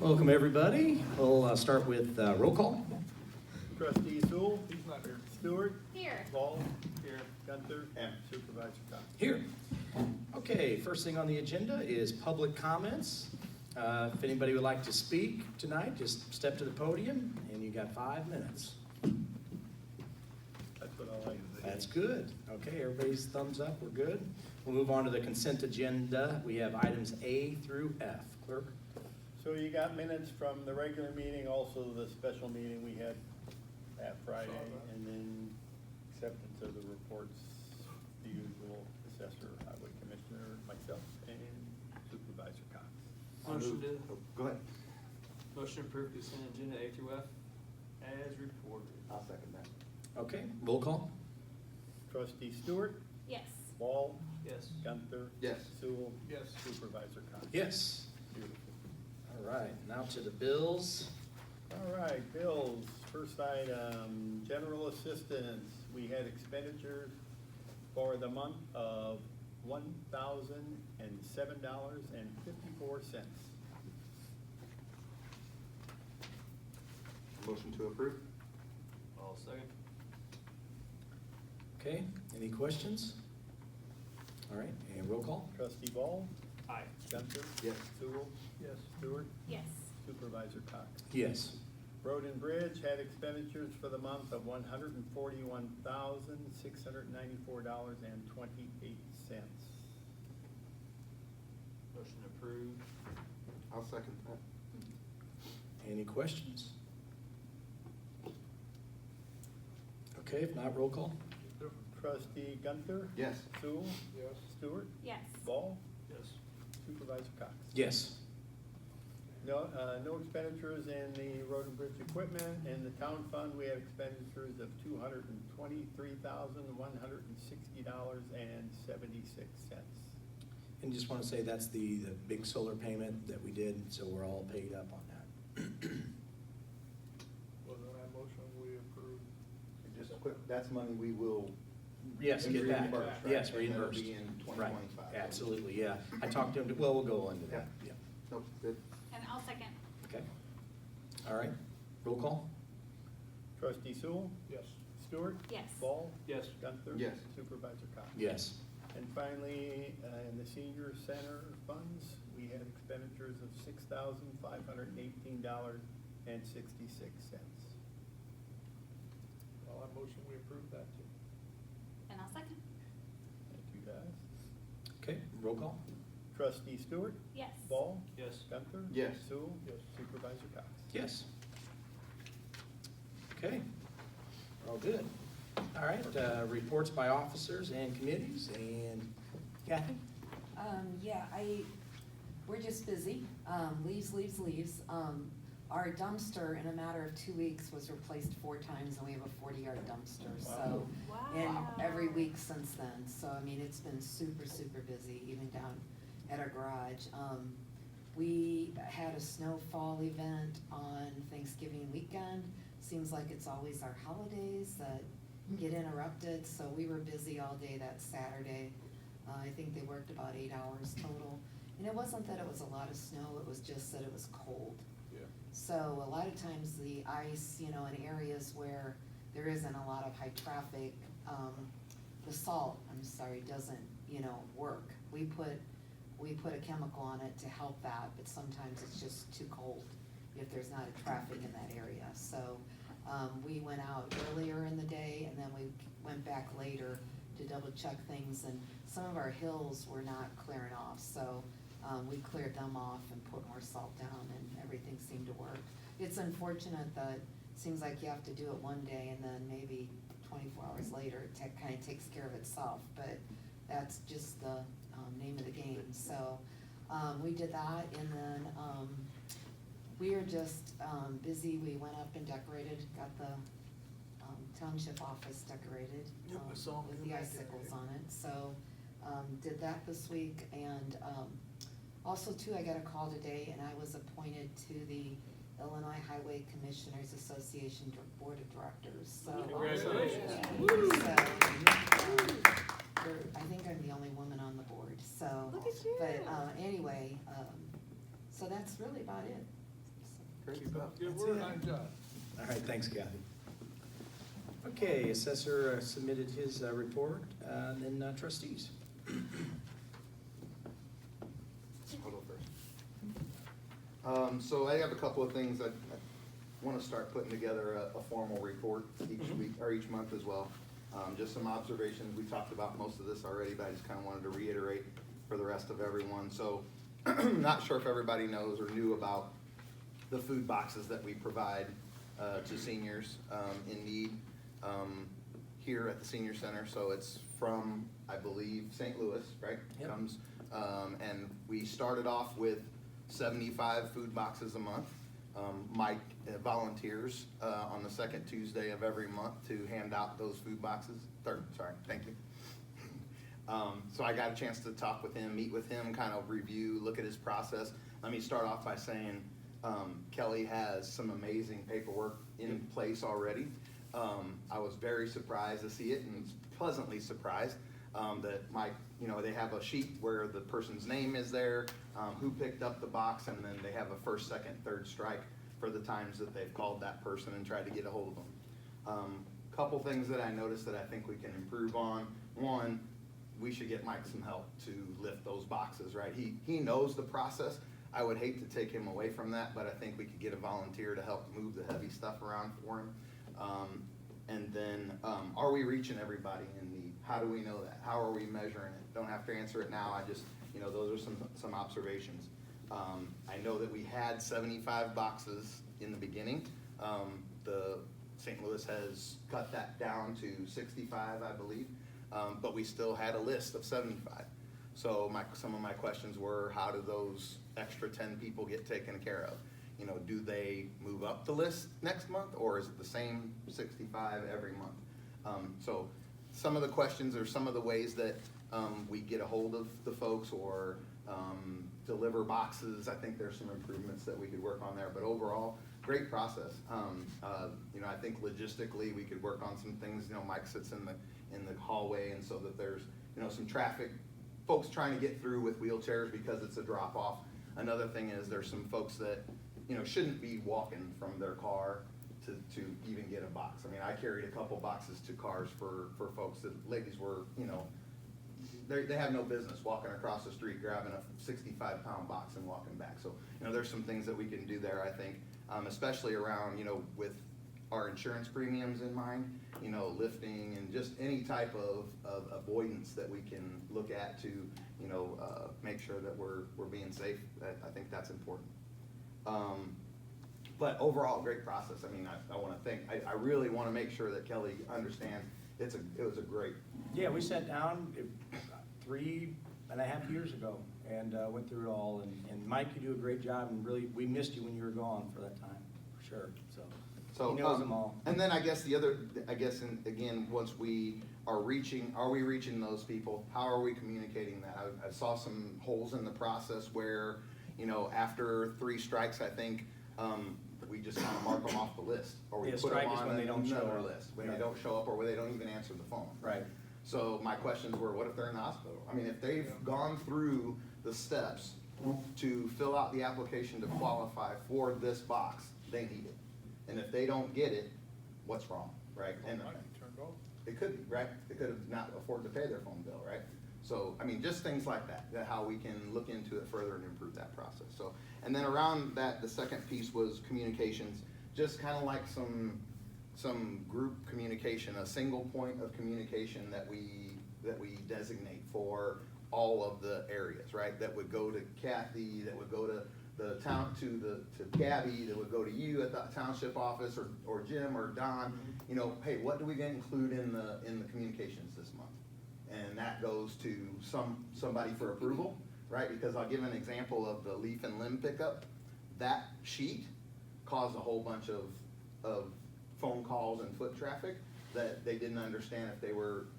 Welcome, everybody. We'll start with roll call. Trustee Sewell. He's not here. Stewart. Here. Ball. Here. Gunther. And Supervisor Cox. Here. Okay, first thing on the agenda is public comments. If anybody would like to speak tonight, just step to the podium, and you got 5 minutes. That's what I like. That's good. Okay, everybody's thumbs up. We're good. We'll move on to the consent agenda. We have items A through F. Clerk? So you got minutes from the regular meeting, also the special meeting we had that Friday, and then acceptance of the reports, the usual assessor, highway commissioner, myself, and Supervisor Cox. Motion to, Go ahead. motion to approve consent agenda A through F as reported. I'll second that. Okay, roll call. Trustee Stewart. Yes. Ball. Yes. Gunther. Yes. Sewell. Yes. Supervisor Cox. Yes. Beautiful. All right, now to the bills. All right, bills. First item, general assistance. We had expenditures for the month of $1,007.54. Motion to approve? All second. Okay, any questions? All right, and roll call. Trustee Ball. Aye. Gunther. Yes. Sewell. Yes. Stewart. Yes. Supervisor Cox. Yes. Road and Bridge had expenditures for the month of $141,694.28. Motion approved. I'll second that. Any questions? Okay, if not, roll call. Trustee Gunther. Yes. Sewell. Yes. Stewart. Yes. Ball. Yes. Supervisor Cox. Yes. No, no expenditures in the road and bridge equipment. In the town fund, we had expenditures of $223,160.76. And just want to say that's the big solar payment that we did, so we're all paid up on that. Well, then I motion we approve. Just quick, that's money we will. Yes, get back. reimburse, right? Yes, And that'll reimbursed. be in Right, 2025. absolutely, yeah. I talked to him, well, we'll go into that, yeah. Nope, good. And I'll second. Okay. All right, roll call? Trustee Sewell. Yes. Stewart. Yes. Ball. Yes. Gunther. Yes. Supervisor Cox. Yes. And finally, in the senior center funds, we had expenditures of $6,518.66. Well, I motion we approve that too. And I'll second. Thank you, guys. Okay, roll call? Trustee Stewart. Yes. Ball. Yes. Gunther. Yes. Sewell. Yes. Supervisor Cox. Yes. Okay, all good. All right, reports by officers and committees, and Kathy? Yeah, we're just busy, leaves. Our dumpster in a matter of 2 weeks was replaced 4 times, and we have a 40-yard dumpster, so. Wow. And every week since then, so I mean, it's been super busy, even down at our garage. We had a snowfall event on Thanksgiving weekend. Seems like it's always our holidays that get interrupted, so we were busy all day that Saturday. I think they worked about 8 hours total. And it wasn't that it was a lot of snow, it was just that it was cold. Yeah. So a lot of times the ice, in areas where there isn't a lot of high traffic, the salt, doesn't, work. We put a chemical on it to help that, but sometimes it's just too cold if there's not a traffic in that area. So we went out earlier in the day, and then we went back later to double check things, and some of our hills were not clearing off, so we cleared them off and put more salt down, and everything seemed to work. It's unfortunate that it seems like you have to do it one day, and then maybe 24 hours later it kind of takes care of itself, but that's just the name of the game. So we did that, and then we are just busy. We went up and decorated, got the township office decorated Yep, I saw 'em with the the other day. icicles on it. So did that this week, and also too, I got a call today, and I was appointed to the Illinois Highway Commissioners Association Board of Directors. So Congratulations. Yeah. Woo. So, I think I'm the only woman on the board. So, Look at you. but anyway, so that's really about it. Great Keep stuff. up the good That's work. it. Fine job. All right, thanks, Kathy. Okay, assessor submitted his report, and then trustees. I'll go first. So I have a couple of things. I want to start putting together a formal report each week, or each month as well. Just some observations. We talked about most of this already, but I just kind of wanted to reiterate for the rest of everyone. So, not sure if everybody knows or knew about the food boxes that we provide to seniors in need here at the senior center. So it's from, I believe, St. Louis, right? Yep. Comes, and we started off with 75 food boxes a month. Mike volunteers on the second Tuesday of every month to hand out those food boxes. Thank you. So I got a chance to talk with him, meet with him, kind of review, look at his process. Let me start off by saying Kelly has some amazing paperwork in place already. I was very surprised to see it and pleasantly surprised that Mike, they have a sheet where the person's name is there, who picked up the box, and then they have a first, second, third strike for the times that they've called that person and tried to get a hold of them. Couple things that I noticed that I think we can improve on. One, we should get Mike some help to lift those boxes, right? He knows the process. I would hate to take him away from that, but I think we could get a volunteer to help move the heavy stuff around for him. And then, are we reaching everybody in need? How do we know that? How are we measuring it? Don't have to answer it now. I just, those are some observations. I know that we had 75 boxes in the beginning. The St. Louis has cut that down to 65, I believe, but we still had a list of 75. So some of my questions were, how do those extra 10 people get taken care of? Do they move up the list next month, or is it the same 65 every month? So some of the questions are some of the ways that we get a hold of the folks or deliver boxes. I think there's some improvements that we could work on there, but overall, great process. I think logistically we could work on some things. Mike sits in the hallway, and so that there's some traffic, folks trying to get through with wheelchairs because it's a drop off. Another thing is there's some folks that shouldn't be walking from their car to even get a box. I mean, I carried a couple boxes to cars for folks that ladies were, they have no business walking across the street, grabbing a 65-pound box and walking back. So, there's some things that we can do there, I think, especially around, with our insurance premiums in mind, lifting and just any type of avoidance that we can look at to, make sure that we're being safe. I think that's important. But overall, great process. I mean, I want to thank, I really want to make sure that Kelly understands it was a great. Yeah, we sat down 3.5 years ago and went through it all. And Mike, you do a great job, and really, we missed you when you were gone for that time, for sure. So he knows them all. And then and again, once we are we reaching those people? How are we communicating that? I saw some holes in the process where, after 3 strikes, I think, we just kind of mark them off the list, or we Yeah, put strike them is on when they don't show another up. list, when Right. they don't show up, or when they don't even answer the phone. Right. So my questions were, what if they're in the hospital? I mean, if they've gone through the steps to fill out the application to qualify for this box, they need it. And if they don't get it, what's wrong, right? And Might be turned off. it could be, right? They could have not afforded to pay their phone bill, right? So, I mean, just things like that how we can look into it further and improve that process. So, and then around that, the second piece was communications, just kind of like some group communication, a single point of communication that we designate for all of the areas, right? That would go to Kathy, that would go to the town, to Gabby, that would go to you at the township office, or Jim or Don. Hey, what do we include in the communications this month? And that goes to somebody for approval, right? Because I'll give an example of the leaf and limb pickup. That sheet caused a whole bunch of phone calls and foot traffic that they didn't understand if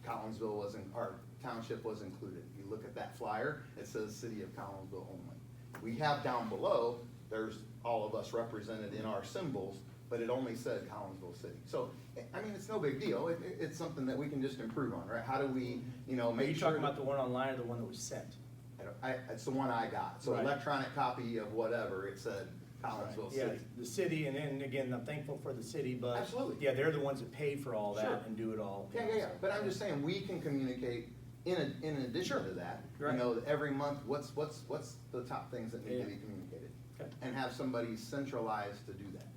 Collinsville our township was included. If you look at that flyer, it says City of Collinsville only. We have down below, there's all of us represented in our symbols, but it only said Collinsville City. So, I mean, it's no big deal. It's something that we can just improve on, right? How do we, make sure. Are you talking about the one online or the one that was sent? It's the one I got. So Right. electronic copy of whatever, it said Collinsville Yeah, City. the city, and then again, I'm thankful for the city, but. Absolutely. Yeah, they're the ones that pay for all Sure. that and do it all. Yeah, yeah, yeah, but I'm just saying, we can communicate in addition to that, you Right. know, every month, what's the top things that need Yeah. to be communicated? Okay. And have somebody centralized to do that.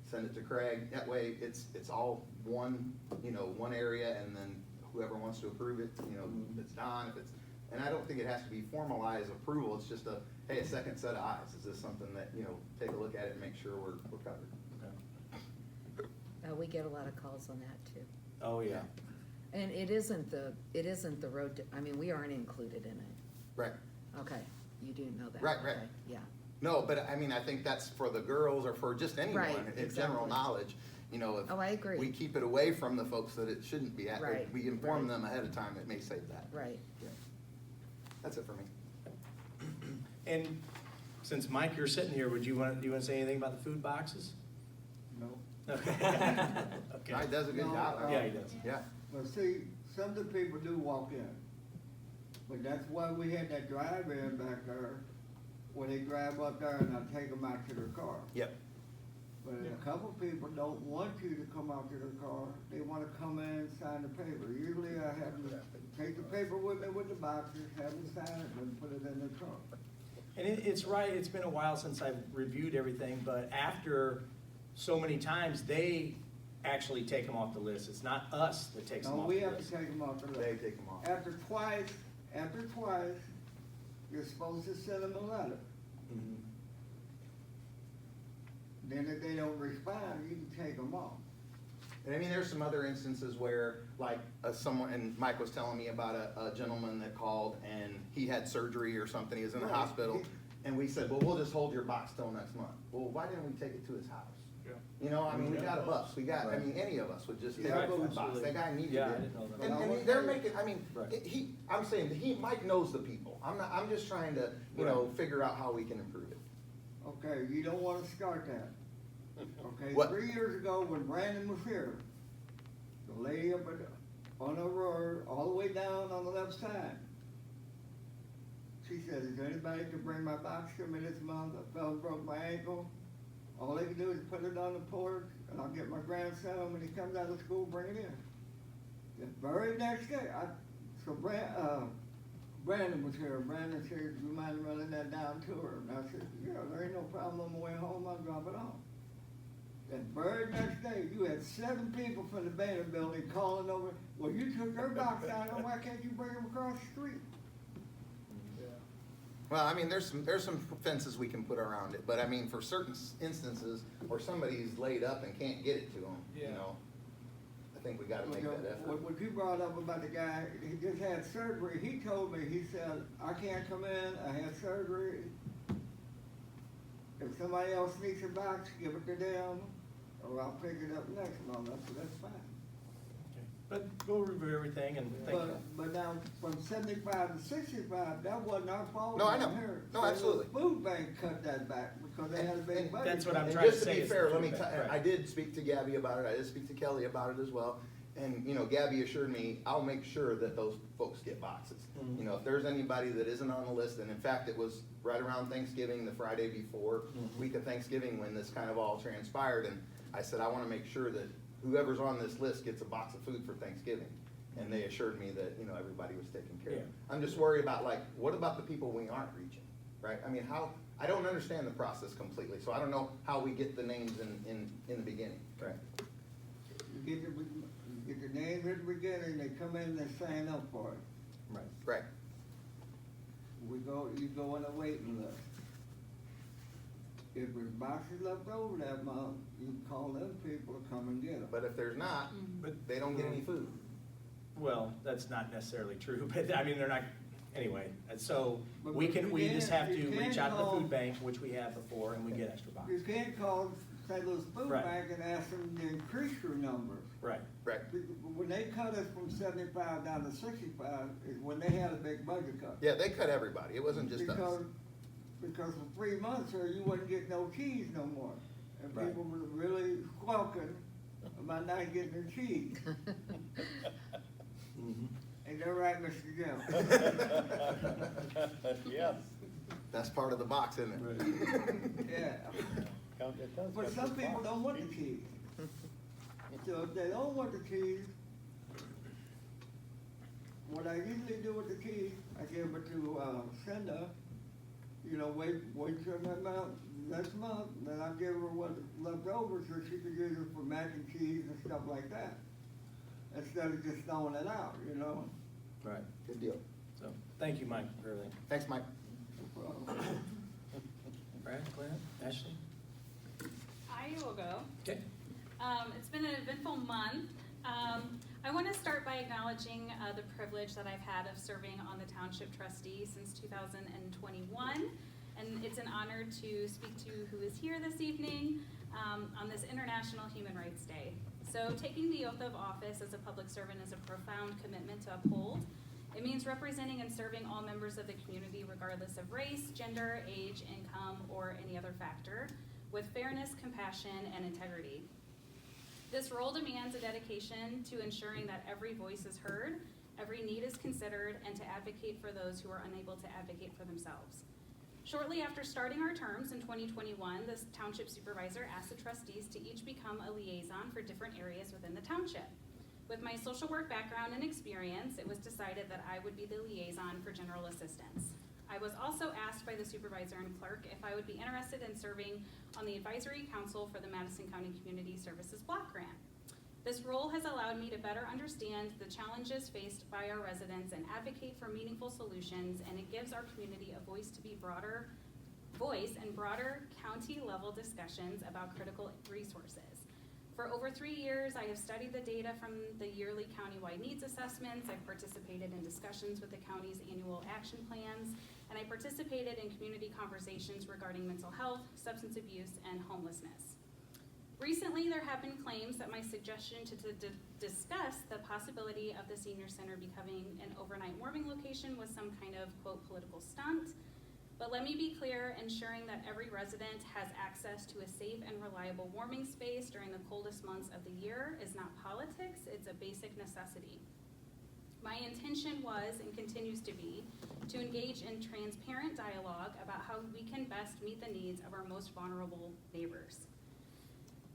Send it to Craig, that way it's all one, you know, one area, and then whoever wants to approve it, you know, if it's Don, if it's, and I don't think it has to be formalized approval, it's just hey, a second set of eyes, is this something that, you know, take a look at it and make sure we're covered? Okay. We get a lot of calls on that too. Oh, yeah. And it isn't the road, I mean, we aren't included in it. Right. Okay, you do know that. Right, right. Okay, yeah. No, but I mean, I think that's for the girls or for just anyone, Right, it's general exactly. knowledge, you know, if Oh, I agree. we keep it away from the folks that it shouldn't be at, or Right, we inform right. them ahead of time, it may save that. Right. Yeah. That's it for me. And since Mike, you're sitting here, do you want to say anything about the food boxes? No. Okay. No, he does a good No, job. Yeah, he does. Yeah, But see, some of the people do walk in. But that's why we had that drive-in back there, where they drive up there and I take them out to their car. yep, But a couple people don't want you to come out to their car, they wanna come in and sign the paper. Usually I have them take the paper with me with the boxes, have them sign it, and put it in the trunk. And it's right, it's been a while since I've reviewed everything, but after so many times, they actually take them off the list. It's not us that takes them No, off we the have list. to take them off the list. they take them off. After twice, you're supposed to send them a letter. Mhm. Then if they don't respond, you can take them off. And I mean, there's some other instances where, like, someone, and Mike was telling me about a gentleman that called and he had surgery or something, he was in the Right. hospital, and we said, well, we'll just hold your box till next month. Well, why didn't we take it to his house? Yeah. You know, I mean, we Yeah. got a bus, we got, I mean, any of us would just take Yeah, a food box, absolutely. that guy needed it. Yeah, I didn't know that. And they're making, I mean, Right. I'm saying, Mike knows the people, I'm just trying to, you know, figure out how we can improve it. Okay, you don't wanna start that. Okay, What? 3 years ago when Brandon was here, the lady up on the road, all the way down on the left side, she said, is there anybody can bring my box to me this month? A fellow broke my ankle. All they can do is put it on the porch, and I'll get my grandson, when he comes out of school, bring it in. The very next day, Brandon was here, Brandon said, you mind running that down to her? And I said, yeah, there ain't no problem, on my way home, I'll drop it off. That very next day, you had 7 people from the Banner building calling over, well, you took their box down, and why can't you bring them across the street? Well, I mean, there's some fences we can put around it, but I mean, for certain instances where somebody's laid up and can't get it to them, you Yeah. know, I think we gotta make that effort. What you brought up about the guy, he just had surgery, he told me, he said, I can't come in, I had surgery. If somebody else needs a box, give it to them, or I'll pick it up next month, I said, that's fine. Okay. But we'll review everything and thank you. But now, from 75 to 65, that wasn't our fault. No, I know. down here. No, So the absolutely. Food bank cut that back because they had a big And budget. that's what I'm And trying to just to say be is the fair, let food me bank, tell, right. I did speak to Gabby about it, I did speak to Kelly about it as well. And, you know, Gabby assured me, I'll make sure that those folks get boxes. Mhm. You know, if there's anybody that isn't on the list, and in fact, it was right around Thanksgiving, the Friday before, Mhm. week of Thanksgiving, when this kind of all transpired, and I said, I wanna make sure that whoever's on this list gets a box of food for Thanksgiving. And they assured me that, you know, everybody was taken care of. Yeah. I'm just worried about, like, what about the people we aren't reaching, right? I mean, I don't understand the process completely, so I don't know how we get the names in the beginning. Right. You get the names at the beginning, they come in, they sign up for it. Right. Right. You go on a waiting list. If there's boxes left over that month, you can call them people to come and get them. But if there's not, But, they don't get any food. well, that's not necessarily true, but I mean, they're not, anyway. And so But we you just have to you reach can out to the call- food bank, which we have before, and we get extra You boxes. can't call St. Louis Food Right. Bank and ask them to increase your numbers. Right. Right. When they cut us from 75 down to 65, is when they had a big budget cut. Yeah, they cut everybody. It wasn't just us. Because for 3 months there, you wouldn't get no cheese no more. And Right. people were really squawking about not getting their cheese. Mhm. Ain't that right, Mr. Jim? Yes. That's part of the box, isn't it? Yeah. It does But have some the people box. don't want the keys. So if they don't want the keys, what I usually do with the keys, I give it to Cinda, you know, wait till next month, then I'll give her what's left over so she can use it for mac and cheese and stuff like that. Instead of just throwing it out, you know? Right. Good deal. So, thank you, Mike, for everything. Thanks, Mike. Brad, Glenn, Ashley? I will go. Okay. It's been an eventful month. I want to start by acknowledging the privilege that I've had of serving on the Township Trustee since 2021. And it's an honor to speak to who is here this evening on this International Human Rights Day. So taking the oath of office as a public servant is a profound commitment to uphold. It means representing and serving all members of the community regardless of race, gender, age, income, or any other factor, with fairness, compassion, and integrity. This role demands a dedication to ensuring that every voice is heard, every need is considered, and to advocate for those who are unable to advocate for themselves. Shortly after starting our terms in 2021, the township supervisor asked the trustees to each become a liaison for different areas within the township. With my social work background and experience, it was decided that I would be the liaison for general assistance. I was also asked by the supervisor and clerk if I would be interested in serving on the advisory council for the Madison County Community Services Block Grant. This role has allowed me to better understand the challenges faced by our residents and advocate for meaningful solutions, and it gives our community a voice and broader county-level discussions about critical resources. For over 3 years, I have studied the data from the yearly countywide needs assessments. I've participated in discussions with the county's annual action plans, and I participated in community conversations regarding mental health, substance abuse, and homelessness. Recently, there have been claims that my suggestion to discuss the possibility of the senior center becoming an overnight warming location was some kind of, quote, political stunt. But let me be clear, ensuring that every resident has access to a safe and reliable warming space during the coldest months of the year is not politics, it's a basic necessity. My intention was, and continues to be, to engage in transparent dialogue about how we can best meet the needs of our most vulnerable neighbors.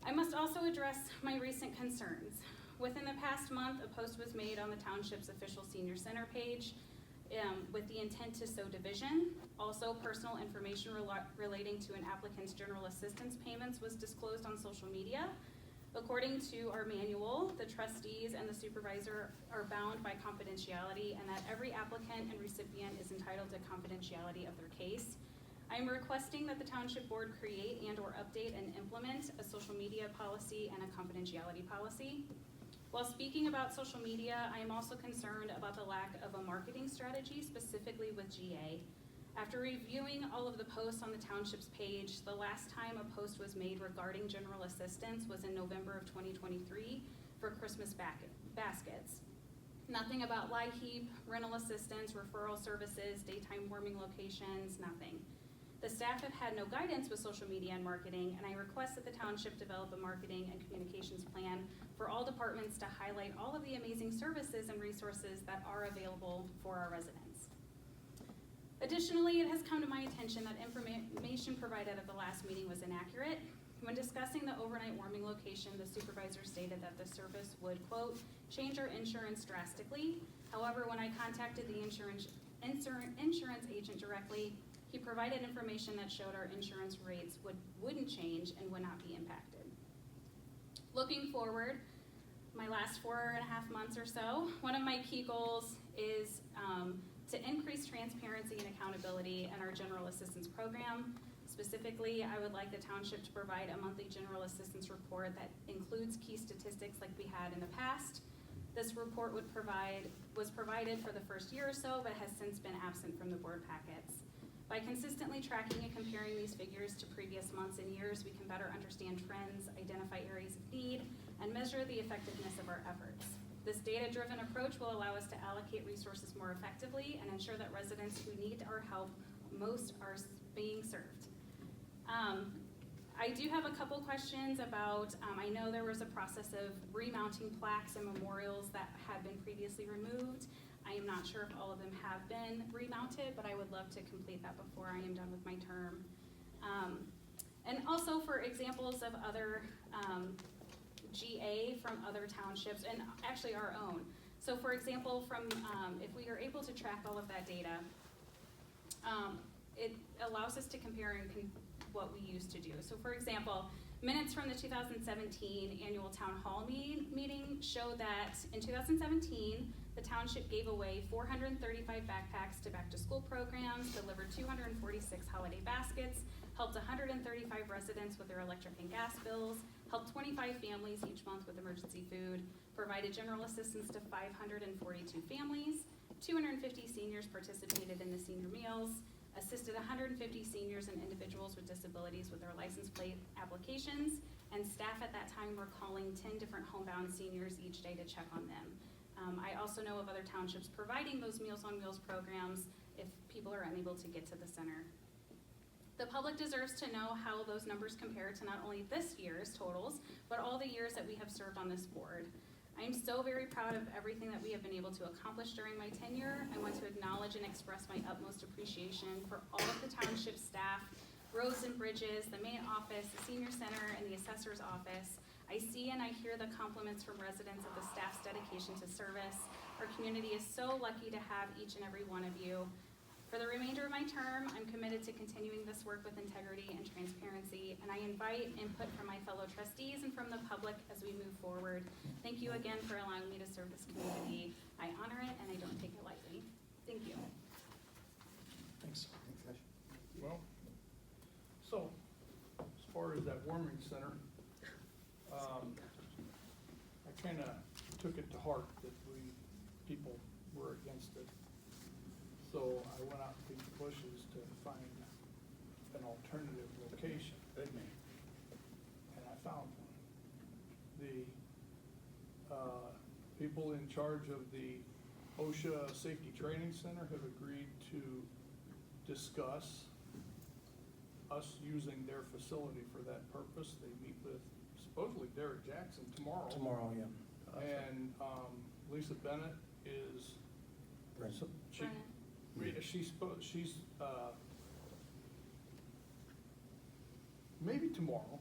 I must also address my recent concerns. Within the past month, a post was made on the township's official senior center page with the intent to sow division. Also, personal information relating to an applicant's general assistance payments was disclosed on social media. According to our manual, the trustees and the supervisor are bound by confidentiality, and that every applicant and recipient is entitled to confidentiality of their case. I am requesting that the township board create and or update and implement a social media policy and a confidentiality policy. While speaking about social media, I am also concerned about the lack of a marketing strategy, specifically with GA. After reviewing all of the posts on the township's page, the last time a post was made regarding general assistance was in November of 2023 for Christmas baskets. Nothing about LIHEAP, rental assistance, referral services, daytime warming locations, nothing. The staff have had no guidance with social media and marketing, and I request that the township develop a marketing and communications plan for all departments to highlight all of the amazing services and resources that are available for our residents. Additionally, it has come to my attention that information provided at the last meeting was inaccurate. When discussing the overnight warming location, the supervisor stated that the service would, quote, change our insurance drastically. However, when I contacted the insurance agent directly, he provided information that showed our insurance rates wouldn't change and would not be impacted. Looking forward, my last 4.5 months or so, one of my key goals is to increase transparency and accountability in our general assistance program. Specifically, I would like the township to provide a monthly general assistance report that includes key statistics like we had in the past. This report was provided for the first year or so, but has since been absent from the board packets. By consistently tracking and comparing these figures to previous months and years, we can better understand trends, identify areas of need, and measure the effectiveness of our efforts. This data-driven approach will allow us to allocate resources more effectively and ensure that residents who need our help most are being served. I do have a couple questions about, I know there was a process of remounting plaques and memorials that had been previously removed. I am not sure if all of them have been remounted, but I would love to complete that before I am done with my term. And also for examples of other GA from other townships, and actually our own. So for example, if we are able to track all of that data, it allows us to compare what we used to do. So for example, minutes from the 2017 annual town hall meeting show that in 2017, the township gave away 435 backpacks to back-to-school programs, delivered 246 holiday baskets, helped 135 residents with their electric and gas bills, helped 25 families each month with emergency food, provided general assistance to 542 families, 250 seniors participated in the senior meals, assisted 150 seniors and individuals with disabilities with their license plate applications, and staff at that time were calling 10 different homebound seniors each day to check on them. I also know of other townships providing those Meals on Wheels programs if people are unable to get to the center. The public deserves to know how those numbers compare to not only this year's totals, but all the years that we have served on this board. I am so very proud of everything that we have been able to accomplish during my tenure. I want to acknowledge and express my utmost appreciation for all of the township staff, roads and bridges, the main office, the senior center, and the assessor's office. I see and I hear the compliments from residents of the staff's dedication to service. Our community is so lucky to have each and every one of you. For the remainder of my term, I'm committed to continuing this work with integrity and transparency, and I invite input from my fellow trustees and from the public as we move forward. Thank you again for allowing me to serve this community. I honor it and I don't take it lightly. Thank you. Thanks. Well, so, as far as that warming center, I kinda took it to heart that people were against it. So I went out to the bushes to find an alternative location. Good man. And I found one. The people in charge of the OSHA Safety Training Center have agreed to discuss us using their facility for that purpose. They meet with supposedly Derek Jackson tomorrow. Tomorrow, yeah. And Lisa Bennett is, she's maybe tomorrow.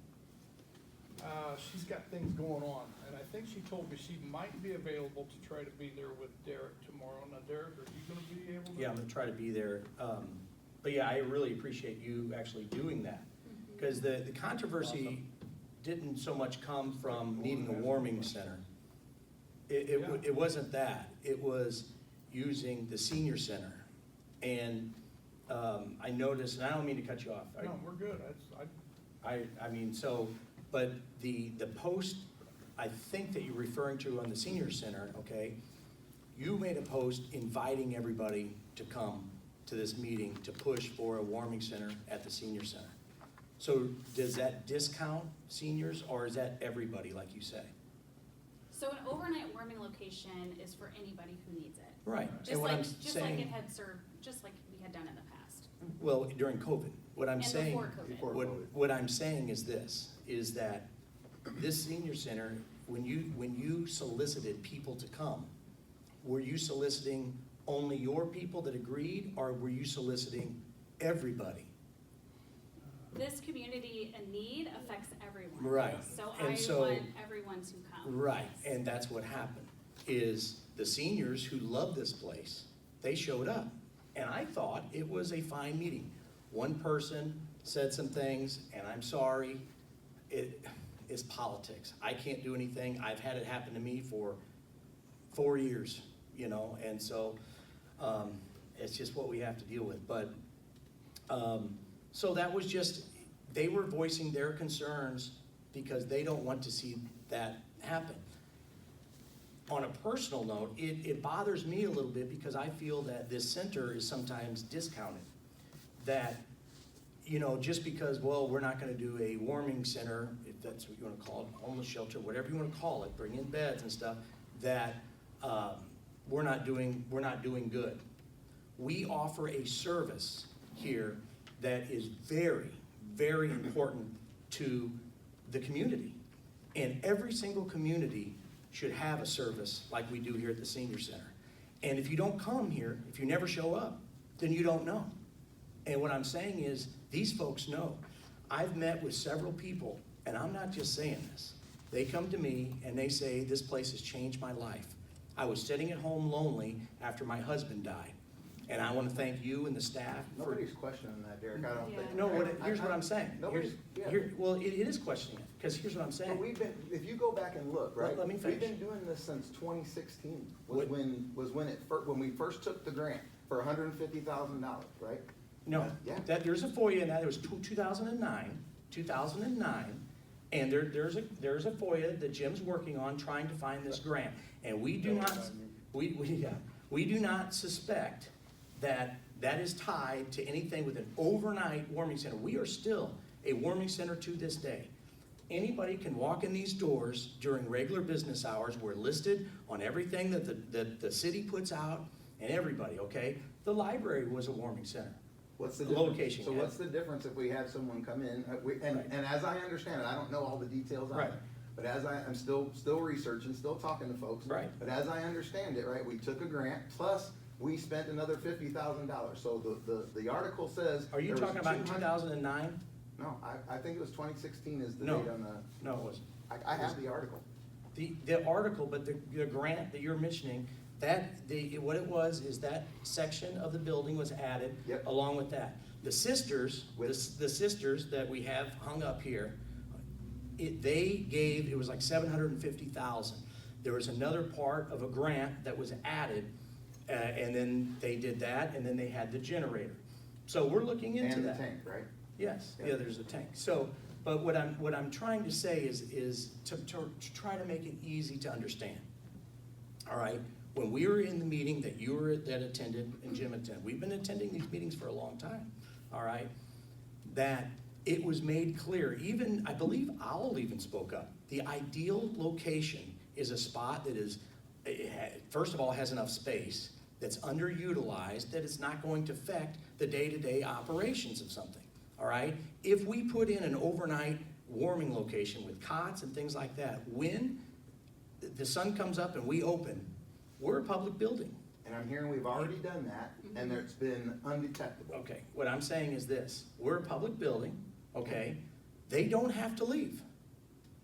She's got things going on, and I think she told me she might be available to try to be there with Derek tomorrow. Now, Derek, are you gonna be able to? Yeah, I'm gonna try to be there. But yeah, I really appreciate you actually doing that. Because the controversy didn't so much come from needing a warming center. It wasn't that. It was using the senior center. And I noticed, and I don't mean to cut you off. No, we're good. I mean, so, but the post, I think that you're referring to on the senior center, okay? You made a post inviting everybody to come to this meeting to push for a warming center at the senior center. So does that discount seniors, or is that everybody, like you say? So an overnight warming location is for anybody who needs it. Right. Just And what like, I'm just like saying, it had served, just like we had done in the past. well, during COVID, what I'm And saying, before COVID. what I'm saying is this, is that this senior center, when you solicited people to come, were you soliciting only your people that agreed, or were you soliciting everybody? This community in need affects everyone. Right. So And I so- want everyone to come. Right, Yes. and that's what happened, is the seniors who love this place, they showed up. And I thought it was a fine meeting. One person said some things, and I'm sorry, it is politics. I can't do anything. I've had it happen to me for 4 years, you know, and so it's just what we have to deal with. But so that was just, they were voicing their concerns because they don't want to see that happen. On a personal note, it bothers me a little bit because I feel that this center is sometimes discounted. That, you know, just because, well, we're not gonna do a warming center, if that's what you wanna call it, homeless shelter, whatever you wanna call it, bring in beds and stuff, that we're not doing good. We offer a service here that is very, very important to the community. And every single community should have a service like we do here at the senior center. And if you don't come here, if you never show up, then you don't know. And what I'm saying is, these folks know. I've met with several people, and I'm not just saying this. They come to me and they say, this place has changed my life. I was sitting at home lonely after my husband died. And I want to thank you and the staff for. Nobody's questioning that, Derek, I don't think. No, here's what I'm saying. Nobody's, yeah. Well, it is questioning it, because here's what I'm saying. But we've been, if you go back and look, right? Let me finish. We've been doing this since 2016, What- when we first took the grant for $150,000, right? No, Yeah. there's a FOIA, and that was 2009, and there's a FOIA that Jim's working on, trying to find this grant. And we do not, we do not suspect that is tied to anything with an overnight warming center. We are still a warming center to this day. Anybody can walk in these doors during regular business hours. We're listed on everything that the city puts out, and everybody, okay? The library was a warming center. What's the The difference? location, So yeah. what's the difference if we had someone come in, and as I understand it, I don't know all the details on Right. it, but as I'm still researching, still talking to folks. Right. But as I understand it, right, we took a grant, plus we spent another $50,000. So the article says. Are you there was talking about in 200 2009? No, I think it was 2016 is the No. date on the, No, it wasn't. I have the article. The article, but the grant that you're mentioning, what it was is that section of the building was added. Yep. Along with that. The sisters, With- the sisters that we have hung up here, it was like $750,000. There was another part of a grant that was added, and then they did that, and then they had the generator. So we're looking into And the that. tank, right? Yes, Yeah. yeah, there's a tank. So, but what I'm trying to say is to try to make it easy to understand. All right, when we were in the meeting that that attended and Jim attended, we've been attending these meetings for a long time, all right? That it was made clear, even, I believe Owl even spoke up. The ideal location is a spot that is, first of all, has enough space, that's underutilized, that it's not going to affect the day-to-day operations of something, all right? If we put in an overnight warming location with cots and things like that, when the sun comes up and we open, we're a public building. And I'm hearing we've already done that, and it's been undetectable. Okay, what I'm saying is this, we're a public building, okay? They don't have to leave.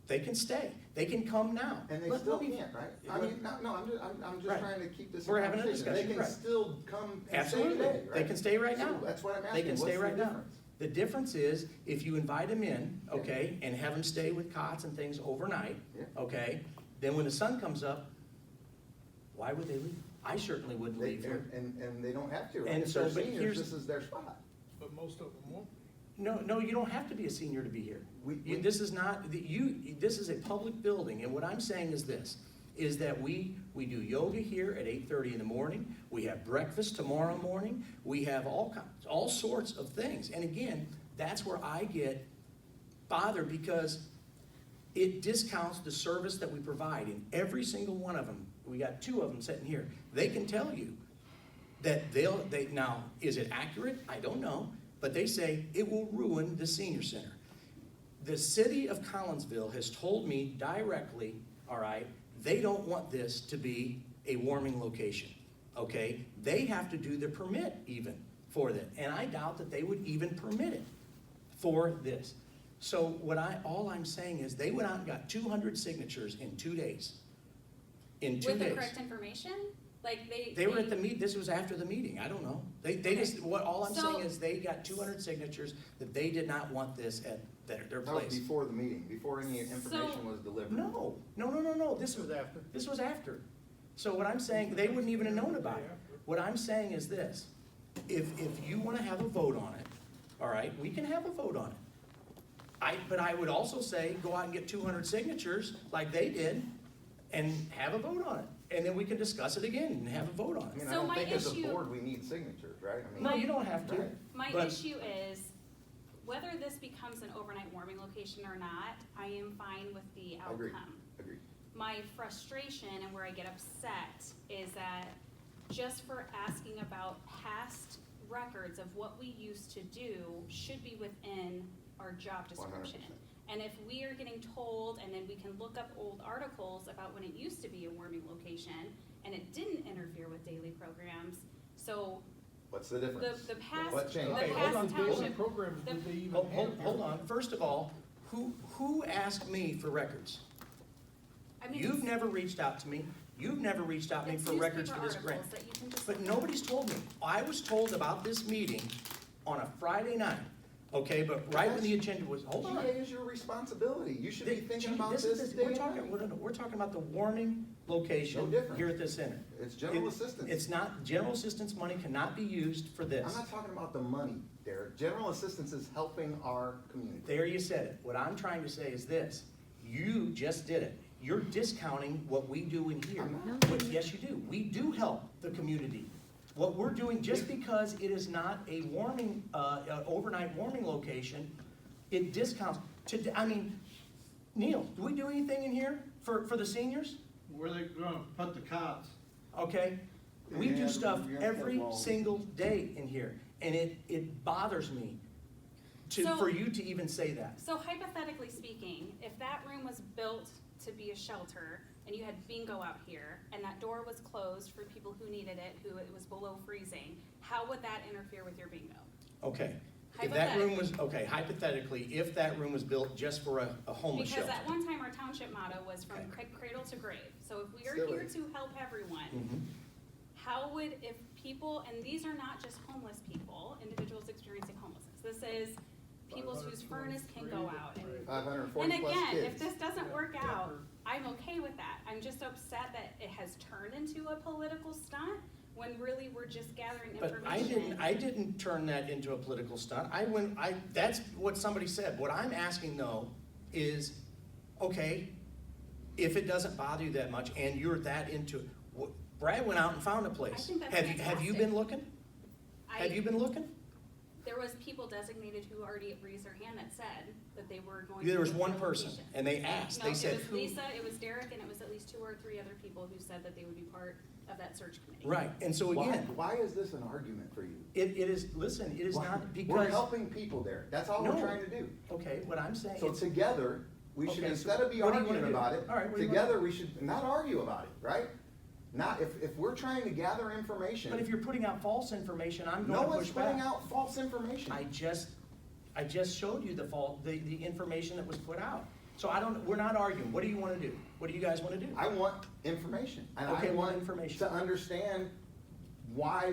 They can stay. They can come now. And they Let still me- can't, right? I mean, no, I'm just Right. trying to keep this. We're having a conversation. discussion, They right. can still come and stay Absolutely, today, right? they can stay right now. So that's what I'm They asking, can what's stay the right now. difference? The difference is, if you invite them in, okay, and have them stay with cots and things overnight, Yeah. okay, then when the sun comes up, why would they leave? I certainly wouldn't They, leave here. and they don't have to, right? And If so, they're but seniors, here's- this is their spot. But most of them won't be. No, you don't have to be a senior to be here. This is not, this is a public building, and what I'm saying is this, is that we do yoga here at 8:30 in the morning, we have breakfast tomorrow morning, we have all sorts of things. And again, that's where I get bothered, because it discounts the service that we provide in every single one of them. We got 2 of them sitting here. They can tell you that now, is it accurate? I don't know. But they say it will ruin the senior center. The city of Collinsville has told me directly, all right, they don't want this to be a warming location, okay? They have to do the permit even for that, and I doubt that they would even permit it for this. So all I'm saying is they went out and got 200 signatures in 2 days. In 2 days. With the correct information? Like They were at the meet, this was after the meeting, I don't know. They just, all I'm So- saying is they got 200 signatures that they did not want this at their That was place. before the meeting, before any information was delivered. No, this was after. This was after. So what I'm saying, they wouldn't even have known about it. What I'm saying is this, if you wanna have a vote on it, all right, we can have a vote on it. But I would also say, go out and get 200 signatures like they did and have a vote on it. And then we can discuss it again and have a vote on I it. mean, I So don't my think as a issue- board, we need signatures, right? I mean, No, you don't have to. Right. My But- issue is, whether this becomes an overnight warming location or not, I am fine with the Agreed. outcome. Agreed. My frustration and where I get upset is that just for asking about past records of what we used to do should be within our job description. 100%. And if we are getting told, and then we can look up old articles about when it used to be a warming location, and it didn't interfere with daily programs. So What's the difference? the past, What changed? the Okay, past hold on, What township, programs the- did they even Hold have? on, first of all, who asked me for records? I mean, You've never reached out to me, you've never reached out to me it's for records for newspaper this grant. articles that you can just But look at. nobody's told me. I was told about this meeting on a Friday night, okay, but right when the agenda was, hold on. GA is your responsibility. You should be thinking about This this is- day We're and talking, night. we're talking about the warming No location different. here at the center. It's general It- assistance. It's not, general assistance money cannot be used for I'm this. not talking about the money, Derek. General assistance is helping our community. There you said it. What I'm trying to say is this, you just did it. You're discounting what we do in here. I'm not. But yes, you do. We do help the community. What we're doing, just because it is not a warming, overnight warming location, it discounts. I mean, Neil, do we do anything in here for the seniors? Where they gonna put the cots? Okay? We Yeah, do stuff you have to have every all- single day in here, and it bothers me So- for you to even say that. So hypothetically speaking, if that room was built to be a shelter and you had bingo out here and that door was closed for people who needed it, who it was below freezing, how would that interfere with your bingo? Okay. If that room was, okay, hypothetically, if that room was built just for a homeless Because shelter. at one time, our township motto was from Okay. cradle to grave. So if we are Still here is. to help everyone, Mhm. how would, if people, and these are not just homeless people, individuals experiencing homelessness, this is people whose furnace can go out and 540 And plus again, kids. if this doesn't work out, I'm okay with that. I'm just upset that it has turned into a political stunt when really we're just gathering But information. I didn't turn that into a political stunt. That's what somebody said. What I'm asking though is, okay, if it doesn't bother you that much and you're that into it, Brad went out and found a place. I think that's Have you fantastic. been looking? I- Have you been looking? There was people designated who already raised their hand that said that they were going to. There was look one for person, location. and they asked, No, they said, it was who? Lisa, it was Derek, and it was at least 2 or 3 other people who said that they would be part of that search committee. Right, and so Why, again, why is this an argument for you? it is, listen, it is Why? not because. We're helping people there. That's all No. we're trying to do. Okay, what I'm saying So is, together, we should, Okay, so instead of be what do you wanna arguing do? about it, All right, what do you together, we should not argue about it, right? Not, if we're trying to gather information. but if you're putting out false information, I'm No going to one's push back. putting out false information. I just showed you the information that was put out. So we're not arguing. What do you wanna do? What do you guys wanna do? I want information, and Okay, I what want information? to understand why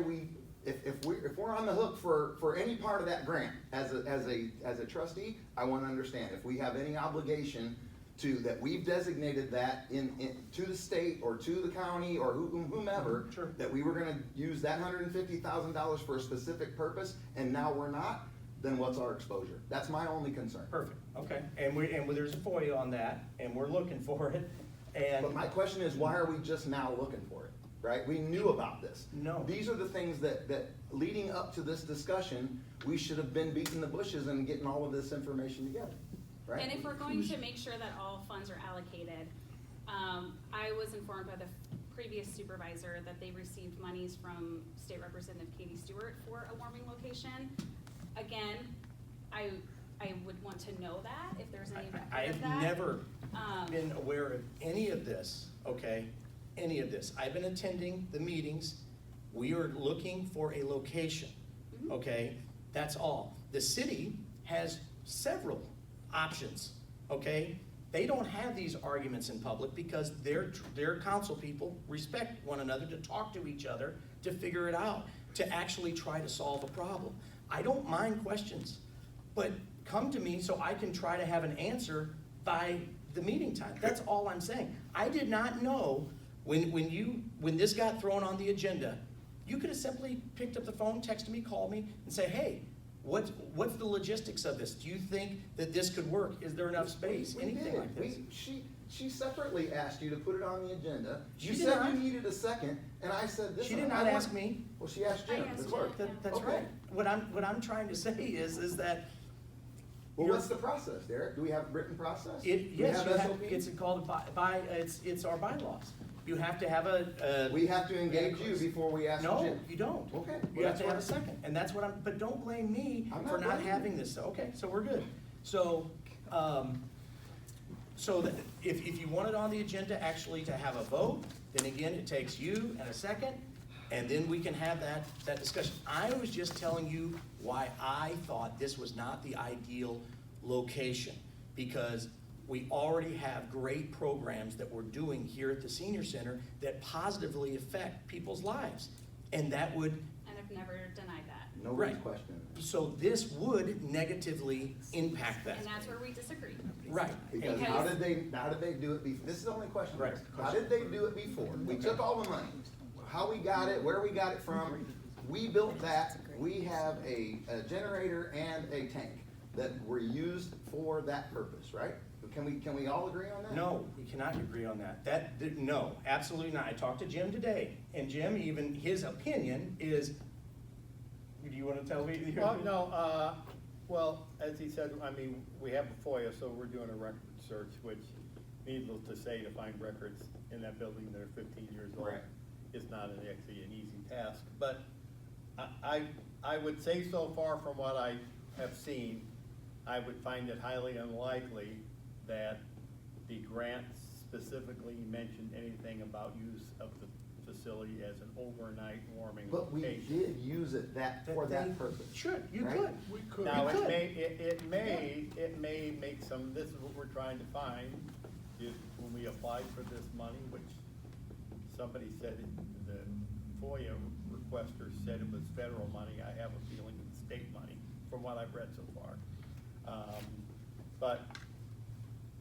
if we're on the hook for any part of that grant, as a trustee, I wanna understand if we have any obligation that we've designated that to the state or to the county or whomever, Sure. that we were gonna use that $150,000 for a specific purpose, and now we're not, then what's our exposure? That's my only concern. Perfect, okay. And there's a FOIA on that, and we're looking for it, and. But my question is, why are we just now looking for it, right? We knew about this. No. These are the things that leading up to this discussion, we should have been beating the bushes and getting all of this information together, right? And if we're going to make sure that all funds are allocated, I was informed by the previous supervisor that they received monies from State Representative Katie Stewart for a warming location. Again, I would want to know that, if there's any record I of have that. never Um, been aware of any of this, okay? Any of this. I've been attending the meetings. We are looking for a location, Mhm. okay? That's all. The city has several options, okay? They don't have these arguments in public because their council people respect one another to talk to each other, to figure it out, to actually try to solve a problem. I don't mind questions, but come to me so I can try to have an answer by the meeting time. That's all I'm saying. I did not know when this got thrown on the agenda, you could have simply picked up the phone, texted me, called me, and say, hey, what's the logistics of this? Do you think that this could work? Is there enough space? We Anything did. like this? She separately asked you to put it on the agenda. You She did said not. you needed a second, and I said this. She did not ask me. Well, she asked I Jim, asked the clerk. Jim. That's Okay. right. What I'm trying to say is that Well, you're- what's the process, Derek? Do we have a written process? yes, Do we have SOP? it's called it's our bylaws. You have to have a. We have to engage you before we ask No, Jim. you don't. Okay, You well, have to have a that's second, and that's what but don't blame me I'm for not not blaming having you. this, okay, so we're good. So, So that if you want it on the agenda actually to have a vote, then again, it takes you and a second, and then we can have that discussion. I was just telling you why I thought this was not the ideal location, because we already have great programs that we're doing here at the senior center that positively affect people's lives. And that would, And I've never denied that. Nobody's Right. questioning it. so this would negatively impact that. And that's where we disagree. Right. Because how did they do it before? This is the only question. Right. How did they do it before? We took all the money. How we got it, where we got it from, we built that. We have a generator and a tank that were used for that purpose, right? Can we all agree on that? No, we cannot agree on that. No, absolutely not. I talked to Jim today, and Jim, even his opinion is, do you wanna tell me? Well, as he said, I mean, we have a FOIA, so we're doing a record search, which needless to say, to find records in that building that are 15 years old Right. is not actually an easy task. But I would say so far from what I have seen, I would find it highly unlikely that the grant specifically mentioned anything about use of the facility as an overnight warming But we location. did use it for that purpose. Sure, you Right? could. We could. Now, You could. it may make some, this is what we're trying to find, is when we applied for this money, which somebody said, the FOIA requester said it was federal money, I have a feeling it's state money, from what I've read so far. But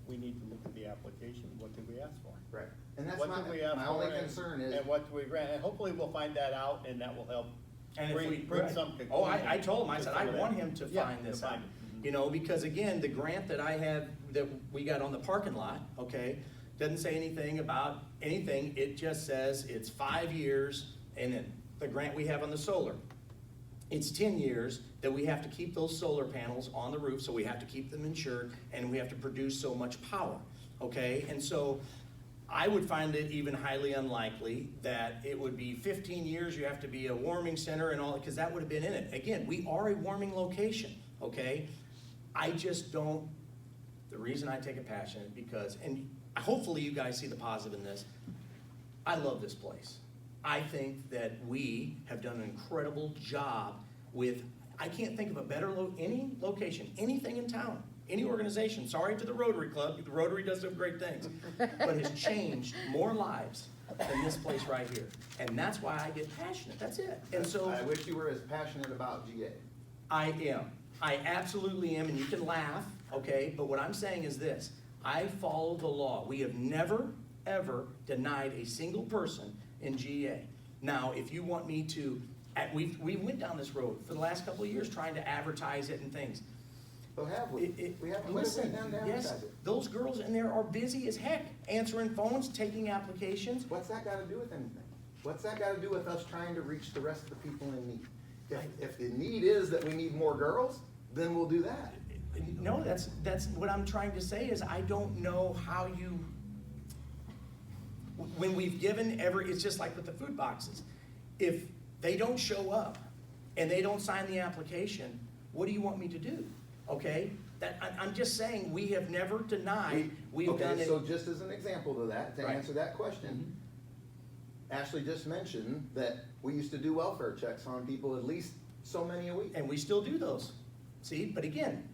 we need to look at the application, what did we ask for? Right. And that's What did we ask my for, only and- concern is. And what do we grant, and hopefully we'll find that out, and that will help And if we, bring some conclusion. oh, I told him, I said, I some of want that. him to Yeah, find this to out. find it. You know, because again, the grant that I have, that we got on the parking lot, okay, doesn't say anything about anything, it just says it's 5 years, and then the grant we have on the solar, it's 10 years that we have to keep those solar panels on the roof, so we have to keep them insured, and we have to produce so much power, okay? And so I would find it even highly unlikely that it would be 15 years, you have to be a warming center and all, because that would have been in it. Again, we are a warming location, okay? I just don't, the reason I take a passion is because, and hopefully you guys see the positive in this, I love this place. I think that we have done an incredible job with, I can't think of a better any location, anything in town, any organization, sorry to the Rotary Club, the Rotary does some great things, but has changed more lives than this place right here. And that's why I get passionate, that's it. And so I wish you were as passionate about GA. I am. I absolutely am, and you can laugh, okay? But what I'm saying is this, I follow the law. We have never, ever denied a single person in GA. Now, if you want me to, we went down this road for the last couple of years trying to advertise it and things. So have we? We haven't. What have we Listen, done to yes, advertise it? those girls in there are busy as heck, answering phones, taking applications. What's that got to do with anything? What's that got to do with us trying to reach the rest of the people in need? If the need is that we need more girls, then we'll do that. No, that's what I'm trying to say is I don't know how you, when we've given it's just like with the food boxes. If they don't show up and they don't sign the application, what do you want me to do? Okay? I'm just saying, we have never denied, we've done Okay, it. so just as an example to that, to Right. answer that question, Ashley just mentioned that we used to do welfare checks on people at least so many a week. And we still do those. See, but again,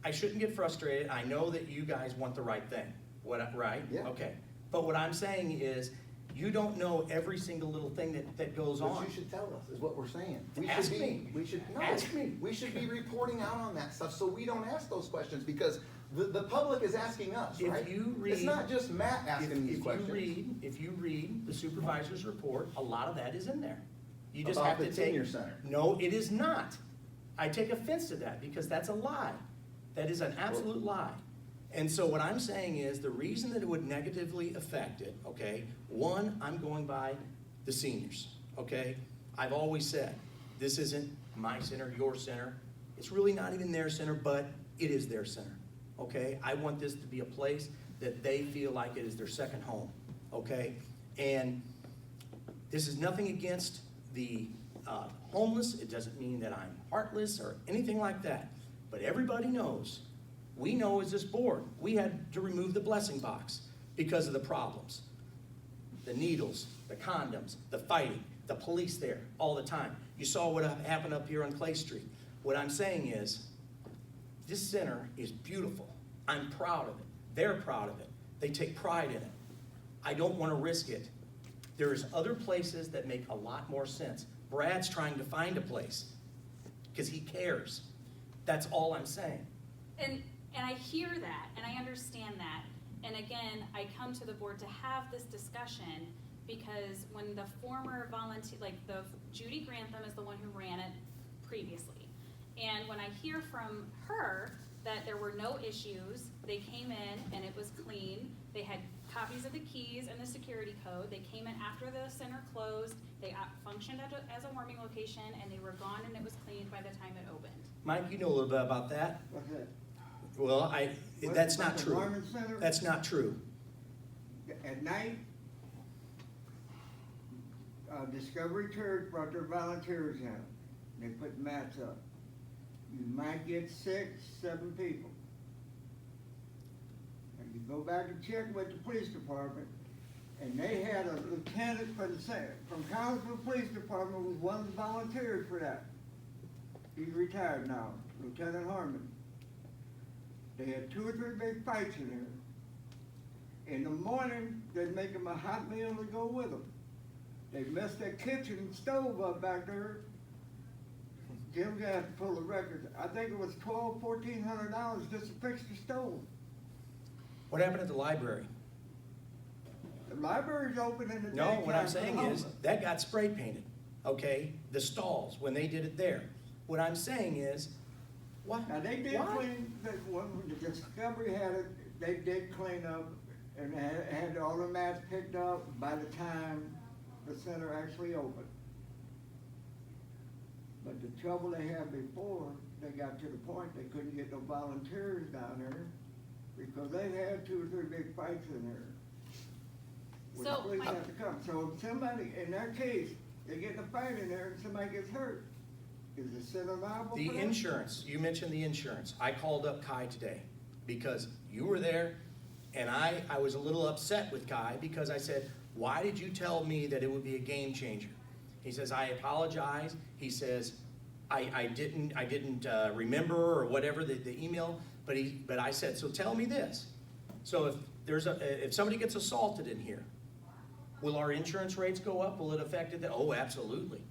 I shouldn't get frustrated. I know that you guys want the right thing. Right? Yeah. Okay. But what I'm saying is, you don't know every single little thing that goes on. But you should tell us, is what we're saying. We Ask should me. We should, no. Ask me. We should be reporting out on that stuff so we don't ask those questions because the public is asking us, If right? you read- It's not just Matt asking these questions. If you read the supervisor's report, a lot of that is in there. You just About have to the take. senior center. No, it is not. I take offense to that because that's a lie. That is an absolute lie. And so what I'm saying is the reason that it would negatively affect it, okay, one, I'm going by the seniors, okay? I've always said, this isn't my center, your center. It's really not even their center, but it is their center, okay? I want this to be a place that they feel like it is their second home, okay? And this is nothing against the homeless. It doesn't mean that I'm heartless or anything like that. But everybody knows We know as this board, we had to remove the blessing box because of the problems. The needles, the condoms, the fighting, the police there all the time. You saw what happened up here on Clay Street. What I'm saying is, this center is beautiful. I'm proud of it. They're proud of it. They take pride in it. I don't want to risk it. There's other places that make a lot more sense. Brad's trying to find a place because he cares. That's all I'm saying. And I hear that, and I understand that. And again, I come to the board to have this discussion because when the former volunteer, like Judy Grantham is the one who ran it previously. And when I hear from her that there were no issues, they came in and it was clean. They had copies of the keys and the security code. They came in after the center closed. They functioned as a warming location, and they were gone, and it was clean by the time it opened. Mike, you know a little bit about that. What's that? Well, that's not What's the true. Norman Center? That's not true. At night, Discovery Church brought their volunteers in. They put mats up. You might get 6, 7 people. And you go back and check with the police department, and they had a lieutenant for the from Collinsville Police Department was one of the volunteers for that. He's retired now, Lieutenant Harmon. They had 2 or 3 big fights in there. In the morning, they'd make them a hot meal to go with them. They messed their kitchen stove up back there. Jim got to pull the record. I think it was $1,400 just to fix the stove. What happened at the library? The library's open in the No, daytime. what I'm saying for is, homeless. that got spray painted, okay? The stalls, when they did it there. What I'm saying is, what? Now, they did Why? clean, when the Discovery had it, they did clean up and had all the mats picked up by the time the center actually opened. But the trouble they had before, they got to the point they couldn't get no volunteers down there because they had 2 or 3 big fights in there. Where the So, police my- had to come. So if somebody, in that case, they get in a fight in there and somebody gets hurt, is the center liable The for that? insurance, you mentioned the insurance. I called up Kai today because you were there, and I was a little upset with Kai because I said, why did you tell me that it would be a game changer? He says, I apologize. He says, I didn't remember or whatever the email, but I said, so tell me this. So if somebody gets assaulted in here, will our insurance rates go up? Will it affect it? Oh, absolutely.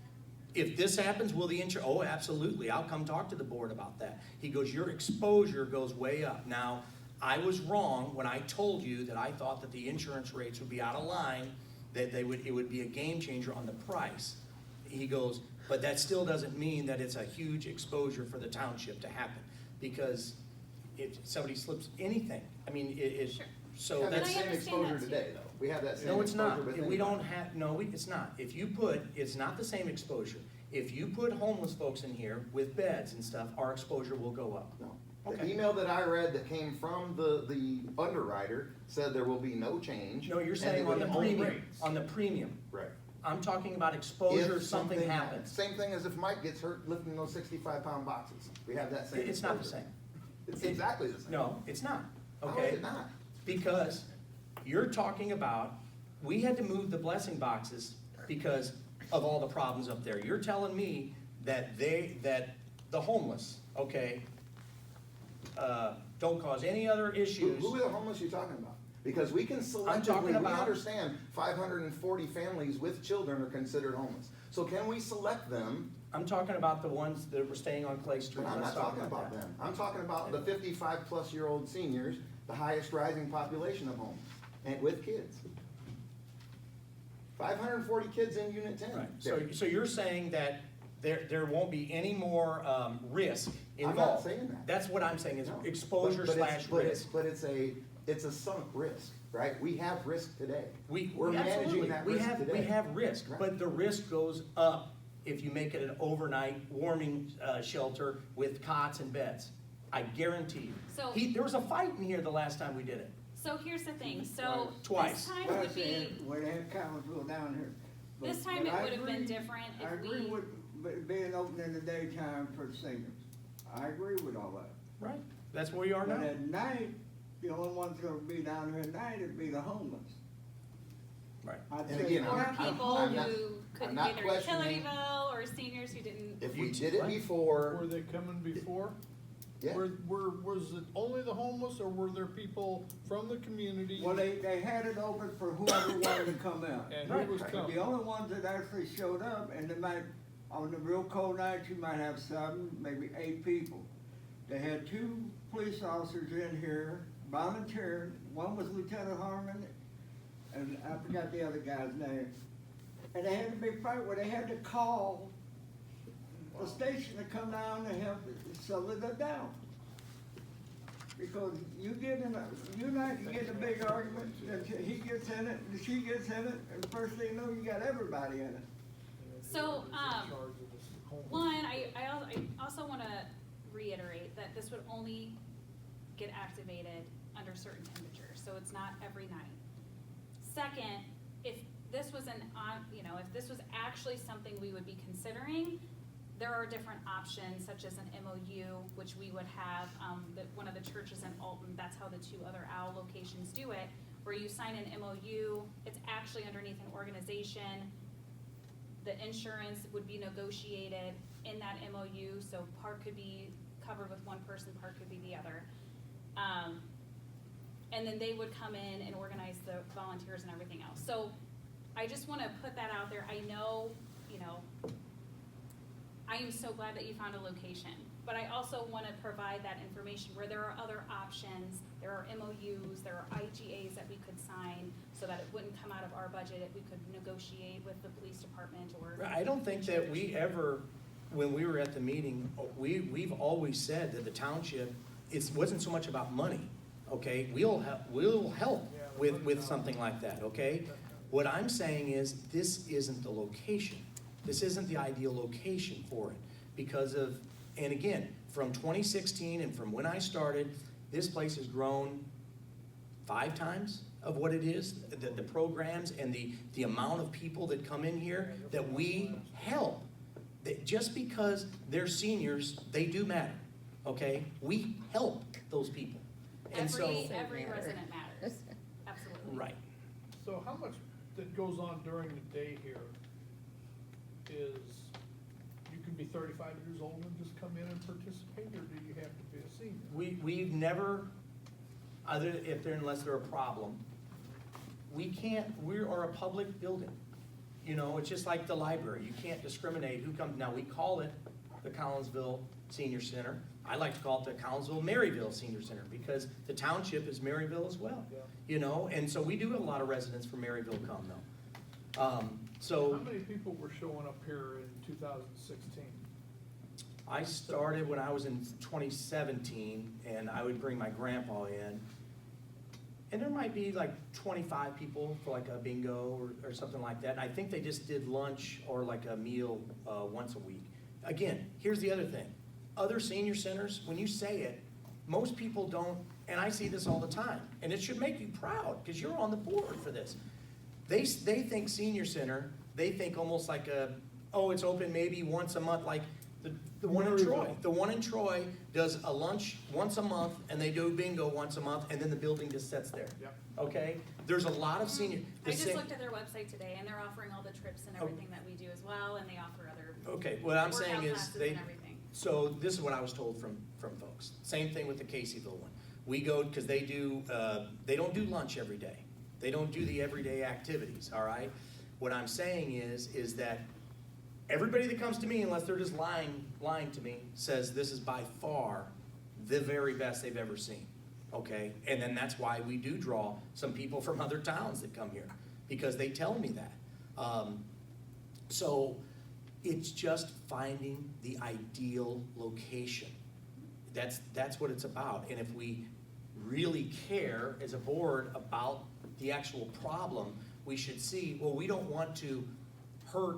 If this happens, will the insurance? Oh, absolutely. I'll come talk to the board about that. He goes, your exposure goes way up. Now, I was wrong when I told you that I thought that the insurance rates would be out of line, that it would be a game changer on the price. He goes, but that still doesn't mean that it's a huge exposure for the township to happen, because if somebody slips anything, I mean, Sure. so We have that that's. I same understand exposure that too. today, though. We have that same No, it's exposure not. with We don't anybody. have, no, it's not. If you put, it's not the same exposure. If you put homeless folks in here with beds and stuff, our exposure will go up. No. The Okay. email that I read that came from the underwriter said there will be no change. No, you're and saying it on would the be premium, rates. on the premium. Right. I'm talking about exposure, If something happens. Same thing as if Mike gets hurt lifting those 65-pound boxes. We have that same. It's not the exposure. same. It's exactly the same. No, it's not, How okay? is it not? Because you're talking about, we had to move the blessing boxes because of all the problems up there. You're telling me that the homeless, okay, don't cause any other issues. Who are the homeless you're talking about? Because we can I'm talking selectively, we about- understand 540 families with children are considered homeless. So can we select them? I'm talking about the ones that were staying on Clay Street. But I'm Let's not talk talking about that. them. I'm talking about the 55-plus-year-old seniors, the highest rising population of homes, and with kids. 540 kids in Unit 10. Right, there. so you're saying that there won't be any more risk I'm involved? not saying that. That's what I'm saying, is No. exposure But it's- slash but it's- risk. But it's a sunk risk, right? We have risk today. We're managing absolutely, that we risk have, today. we have risk, Right. but the risk goes up if you make it an overnight warming shelter with cots and beds. I guarantee you. So- There was a fight in here the last time we did it. So here's the thing, so Twice. this time Well, would be, when they had Collinsville down here. But- this time but it I would have been agree- different I if agree we, with being open in the daytime for the seniors. I agree with all that. Right. That's where we are But now. at night, the only ones that would be down there at night would be the homeless. Right. I'd And say again, Or I'm- people I'm not- who couldn't I'm not pay their utility questioning- bill, or seniors who didn't. If we did it What? before, Were they coming before? yeah, Was it only the homeless, or were there people from the community? Well, they had it open for whoever wanted to come in. And Right, who was right. coming? The only ones that actually showed up, and they might, on the real cold nights, you might have 7, maybe 8 people. They had 2 police officers in here volunteering. One was Lieutenant Harmon, and I forgot the other guy's name. And they had a big fight where they had to call the station to come down and help settle it down. Because you and I can get in a big argument, and he gets in it, and she gets in it, and first thing you know, you got everybody in it. So, In charge of this homeless. one, I also wanna reiterate that this would only get activated under certain temperatures, so it's not every night. Second, if this was if this was actually something we would be considering, there are different options, such as an MOU, which we would have, that one of the churches in Alton, that's how the 2 other OWL locations do it, where you sign an MOU, it's actually underneath an organization. The insurance would be negotiated in that MOU, so part could be covered with one person, part could be the other. And then they would come in and organize the volunteers and everything else. So I just wanna put that out there. I know, I am so glad that you found a location, but I also wanna provide that information where there are other options, there are MOUs, there are IGAs that we could sign, so that it wouldn't come out of our budget, we could negotiate with the police department or. I don't think that we ever, when we were at the meeting, we've always said that the township, it wasn't so much about money, okay? We'll help with something like that, okay? What I'm saying is, this isn't the location. This isn't the ideal location for it because of, and again, from 2016 and from when I started, this place has grown 5 times of what it is, the programs and the amount of people that come in here that we help. Just because they're seniors, they do matter, okay? We help those people. And so, Every resident matters, absolutely. right. So how much that goes on during the day here is, you can be 35 years old and just come in and participate, or do you have to be a senior? We've never, unless they're a problem, we are a public building. It's just like the library. You can't discriminate who comes. Now, we call it the Collinsville Senior Center. I like to call it the Collinsville Maryville Senior Center because the township is Maryville as well. And so we do have a lot of residents from Maryville come though. How many people were showing up here in 2016? I started when I was in 2017, and I would bring my grandpa in. And there might be like 25 people for like a bingo or something like that. And I think they just did lunch or like a meal once a week. Again, here's the other thing. Other senior centers, when you say it, most people don't, and I see this all the time, and it should make you proud because you're on the board for this. They think senior center, they think almost like it's open maybe once a month, like the one in Troy. The one in Troy does a lunch once a month, and they do bingo once a month, and then the building just sits there. Yep. Okay? There's a lot of senior. I just looked at their website today, and they're offering all the trips and everything that we do as well, and they offer other Okay, what I'm workout saying is classes they. and everything. So this is what I was told from folks. Same thing with the Caseyville one. We go because they don't do lunch every day. They don't do the everyday activities. All right. What I'm saying is that everybody that comes to me, unless they're just lying to me, says this is by far the very best they've ever seen. Okay? And then that's why we do draw some people from other towns that come here, because they tell me that. So it's just finding the ideal location. That's what it's about. And if we really care as a board about the actual problem, we should see, well, we don't want to hurt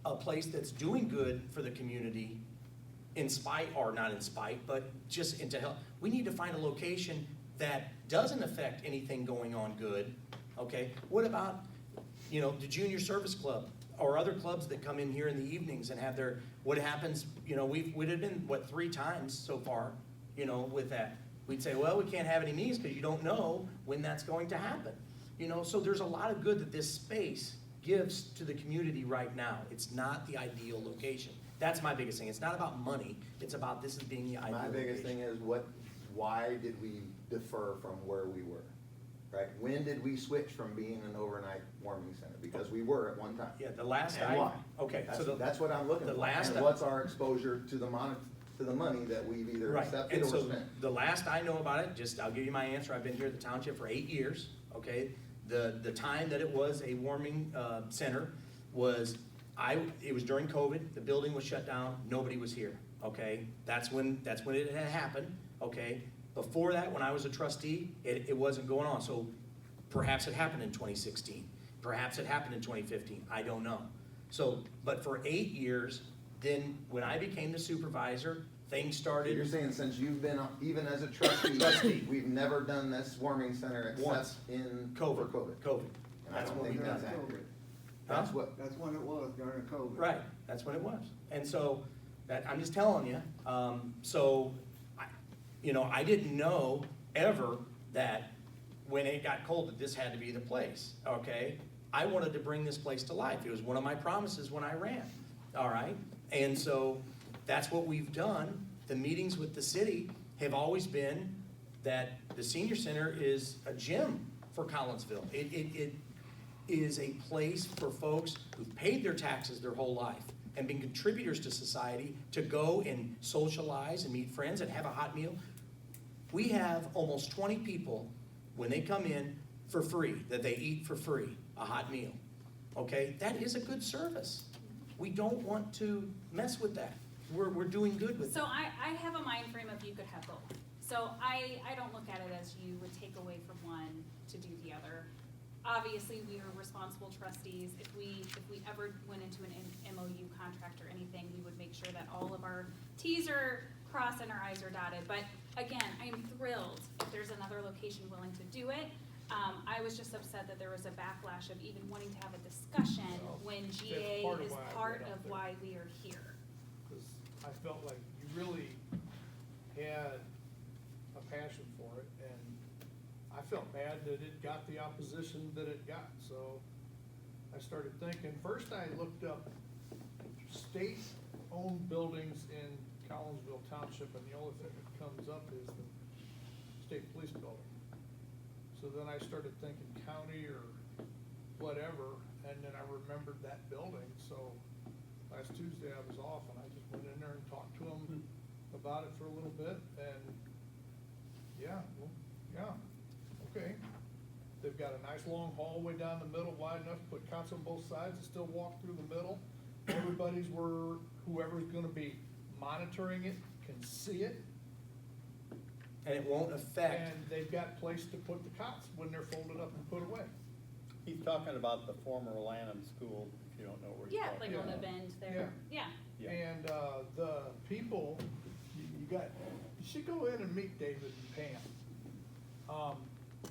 a place that's doing good for the community in spite, or not in spite, but just into help. We need to find a location that doesn't affect anything going on good, okay? What about, the junior service club or other clubs that come in here in the evenings and have what happens, we've been, 3 times so far, you know, with that. We'd say, well, we can't have any meetings because you don't know when that's going to happen. You know, so there's a lot of good that this space gives to the community right now. It's not the ideal location. That's my biggest thing. It's not about money, it's about this as being the ideal My location. biggest thing is why did we defer from where we were? Right? When did we switch from being an overnight warming center? Because we were at one time. Yeah, the last And why? okay, That's, so that's what I'm looking the for. last And what's our exposure to the money that we've either right, accepted and or so spent? the last I know about it, just, I'll give you my answer, I've been here at the township for 8 years, okay? The time that it was a warming, center was, it was during COVID, the building was shut down, nobody was here, okay? That's when it had happened, okay? Before that, when I was a trustee, it wasn't going on, so perhaps it happened in 2016, perhaps it happened in 2015, I don't know. So, but for 8 years, then when I became the supervisor, things So started. you're saying since you've been, even as a trustee, we've never done this warming center except Once. in COVID. COVID? COVID. And I That's don't what think we've that's done. accurate. Huh? That's what, That's when it was during COVID. Right, that's what it was. And so, I'm just telling you, so, you know, I didn't know ever that when it got cold that this had to be the place, okay? I wanted to bring this place to life. It was one of my promises when I ran, all right? And so, that's what we've done. The meetings with the city have always been that the senior center is a gym for Collinsville. It is a place for folks who've paid their taxes their whole life and been contributors to society to go and socialize and meet friends and have a hot meal. We have almost 20 people, when they come in, for free, that they eat for free, a hot meal. Okay, that is a good service. We don't want to mess with that. We're doing good with So it. I have a mind frame of you could have both. So I don't look at it as you would take away from one to do the other. Obviously, we are responsible trustees. If we ever went into an MOU contract or anything, we would make sure that all of our Ts are crossed and our Is are dotted. But again, I am thrilled if there's another location willing to do it. I was just upset that there was a backlash of even wanting to have a discussion when GA part of is why I part went out of there. why we are here. Because I felt like you really had a passion for it, and I felt bad that it got the opposition that it got, so I started thinking, first I looked up state-owned buildings in Collinsville Township, and the only thing that comes up is the state police building. So then I started thinking county or whatever, and then I remembered that building, so last Tuesday I was off and I just went in there and talked to them about it for a little bit, and yeah, okay. They've got a nice long hallway down the middle, wide enough to put cots on both sides and still walk through the middle. Whoever's gonna be monitoring it can see it. And it won't affect. And they've got place to put the cots when they're folded up and put away. He's talking about the former Lanham School, if you don't know where he's Yeah, talking like on about. the bend there. Yeah. Yeah. And, the people, you should go in and meet David and Pam.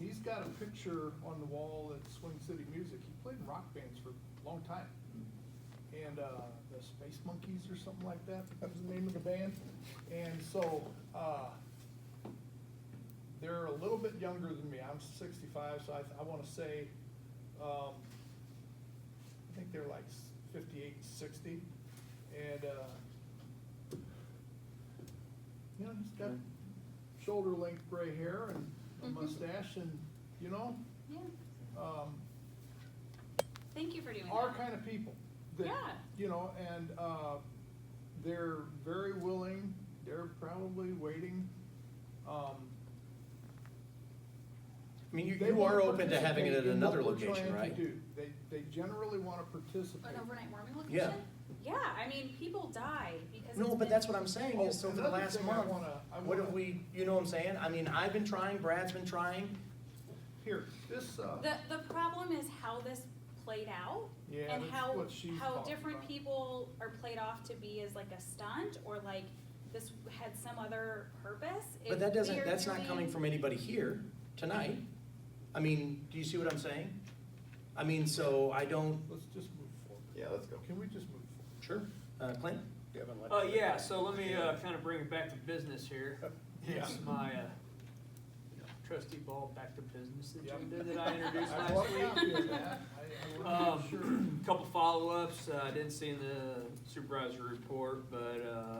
He's got a picture on the wall at Swing City Music. He played in rock bands for a long time. And, the Space Monkeys or something like that, that was the name of the band. And so, they're a little bit younger than me. I'm 65, so I wanna say, I think they're like 58, 60. And, you know, he's got shoulder length gray hair and a Mhm. mustache and, you know, Yeah. Thank you for doing that. our kind of people. That, Yeah. you know, and, they're very willing, they're probably waiting. I mean, They you wanna are open to having it at participate in another what we're location, trying to right? do. They generally wanna participate. An overnight warming location? Yeah. Yeah, I mean, people die because No, it's but been- that's what I'm saying is, so for the another last thing I month, wanna- what have we, you know what I'm saying? I mean, I've been trying, Brad's been trying. Here, this, The problem is how this played out. Yeah, And that's how, what she's how talking different about. people are played off to be as like a stunt or like this had some other purpose. But If that we doesn't, are that's not doing- coming from anybody here tonight. I mean, do you see what I'm saying? I mean, so I don't, let's just move forward. Yeah, let's go. Can we just move forward? sure, Clint? You haven't let- Yeah, so let me, kind of bring it back to business here. Yeah. It's my, trustee ball back to business Yep. agenda that I introduced I last brought a week. copy of that. I wasn't sure. Couple follow-ups, I didn't see in the supervisor report, but,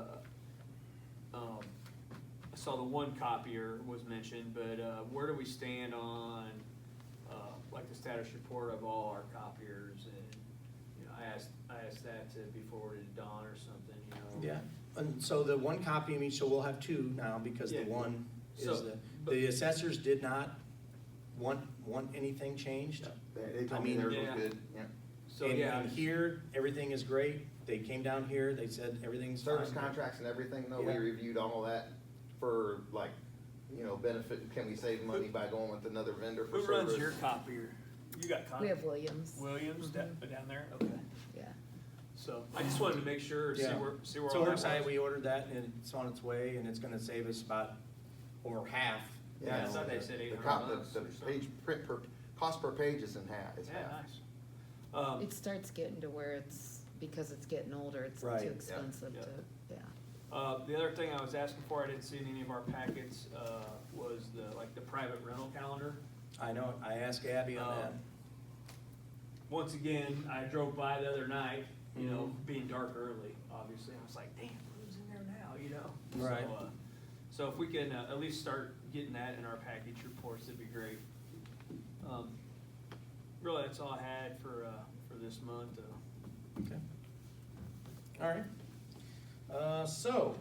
I saw the one copier was mentioned, but, where do we stand on, like the status report of all our copiers? And, you know, I asked that to be forwarded to Don or something, you know? Yeah, and so the one copy of each, so we'll have two now, because the Yeah. one is So, the assessors did not want anything changed. They I told me mean, theirs yeah. was good, yeah. So, And- yeah. And here, everything is great, they came down here, they said everything's fine. Service contracts and everything, though, we Yeah. reviewed all of that for like, you know, benefit, can we save money by going with another vendor for Who service? runs your copier? You got We copier? have Williams. Williams, Mhm. down there, okay. Yeah. So, I just wanted to make sure, see Yeah. where So all we're that excited, was. we ordered that, and it's on its way, and it's gonna save us about over half. Yeah, I you know, thought they said The 800 cop- bucks the or something. page, print per, cost per page is in half, it's Yeah, half. nice. It starts getting to where it's, because it's getting older, it's Right. too Yep. expensive Yep. to, yeah. The other thing I was asking for, I didn't see in any of our packets, was the private rental calendar. I know, I asked Abby on that. Once again, I drove by the other night, you know, Mhm. being dark early, obviously, I was like, damn, who's in there now, you know? Right. So if we can, at least start getting that in our package reports, that'd be great. Really, that's all I had for this month, Okay. All right. So,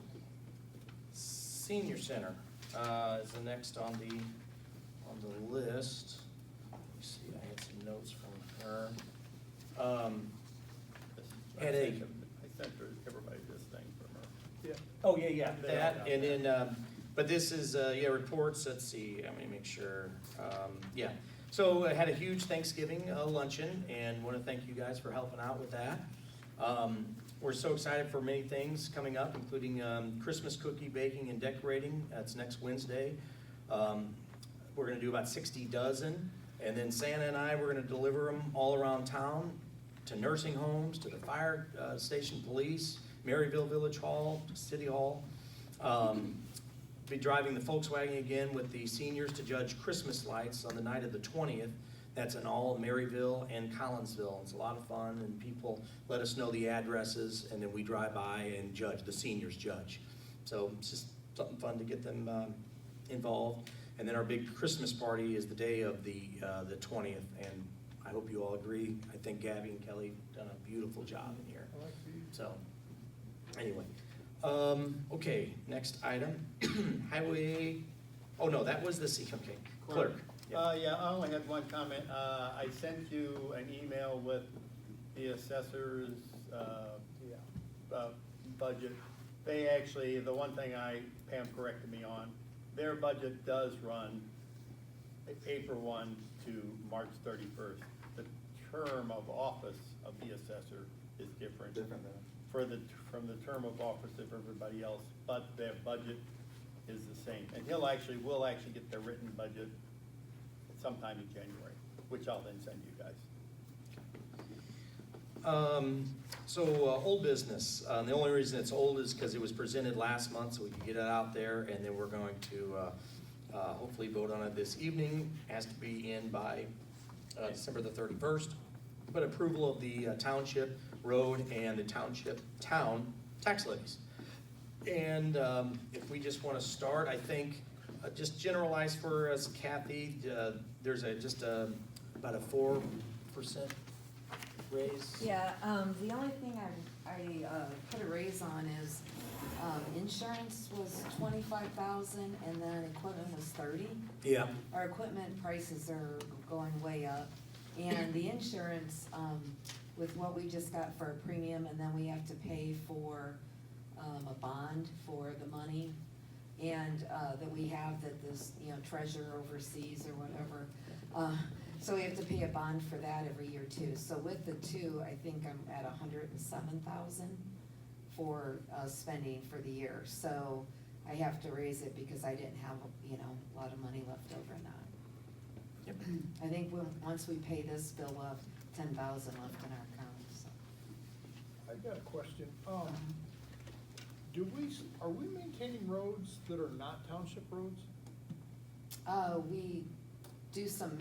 senior center, is the next on the list. Let me see, I had some notes from her. Had a, I sent her, everybody this thing from her. Yeah. oh, yeah, They that, all got and then, but this is, reports, let's see, let me make sure, yeah. So I had a huge Thanksgiving luncheon, and want to thank you guys for helping out with that. We're so excited for many things coming up, including Christmas cookie baking and decorating. That's next Wednesday. We're gonna do about 60 dozen, and then Santa and I, we're gonna deliver them all around town, to nursing homes, to the fire station, police, Maryville Village Hall, City Hall. Be driving the Volkswagen again with the seniors to judge Christmas lights on the night of the 20th. That's in all of Maryville and Collinsville. It's a lot of fun, and people let us know the addresses, and then we drive by and judge, the seniors judge. So it's just something fun to get them involved. And then our big Christmas party is the day of the 20th, and I hope you all agree. I think Gabby and Kelly done a beautiful job in here. I like these. So, anyway, okay, next item, highway, oh no, that was the okay, clerk. Yeah, I only had one comment. I sent you an email with the assessor's, budget. They actually, the one thing Pam corrected me on, their budget does run April 1 to March 31st. The term of office of the assessor is different. Different than. From the term of office of everybody else, but their budget is the same. And we'll actually get their written budget sometime in January, which I'll then send you guys. Old business, the only reason it's old is because it was presented last month, so we could get it out there, and then we're going to, hopefully vote on it this evening. Has to be in by, December the 31st. But approval of the township road and the town tax levies. And if we just want to start, I think, just generalize for us, Kathy, there's about a 4% raise. Yeah, the only thing I put a raise on is, insurance was 25,000 and then equipment was 30. Yeah, Our equipment prices are going way up, and the insurance, with what we just got for a premium, and then we have to pay for, a bond for the money, and, that we have that this, treasurer oversees or whatever. So we have to pay a bond for that every year too. So with the two, I think I'm at 107,000 for, spending for the year. So I have to raise it because I didn't have, a lot of money left over in that. Yep. I think once we pay this bill, we'll have 10,000 left in our account, so. I got a question. are we maintaining roads that are not township roads? We do some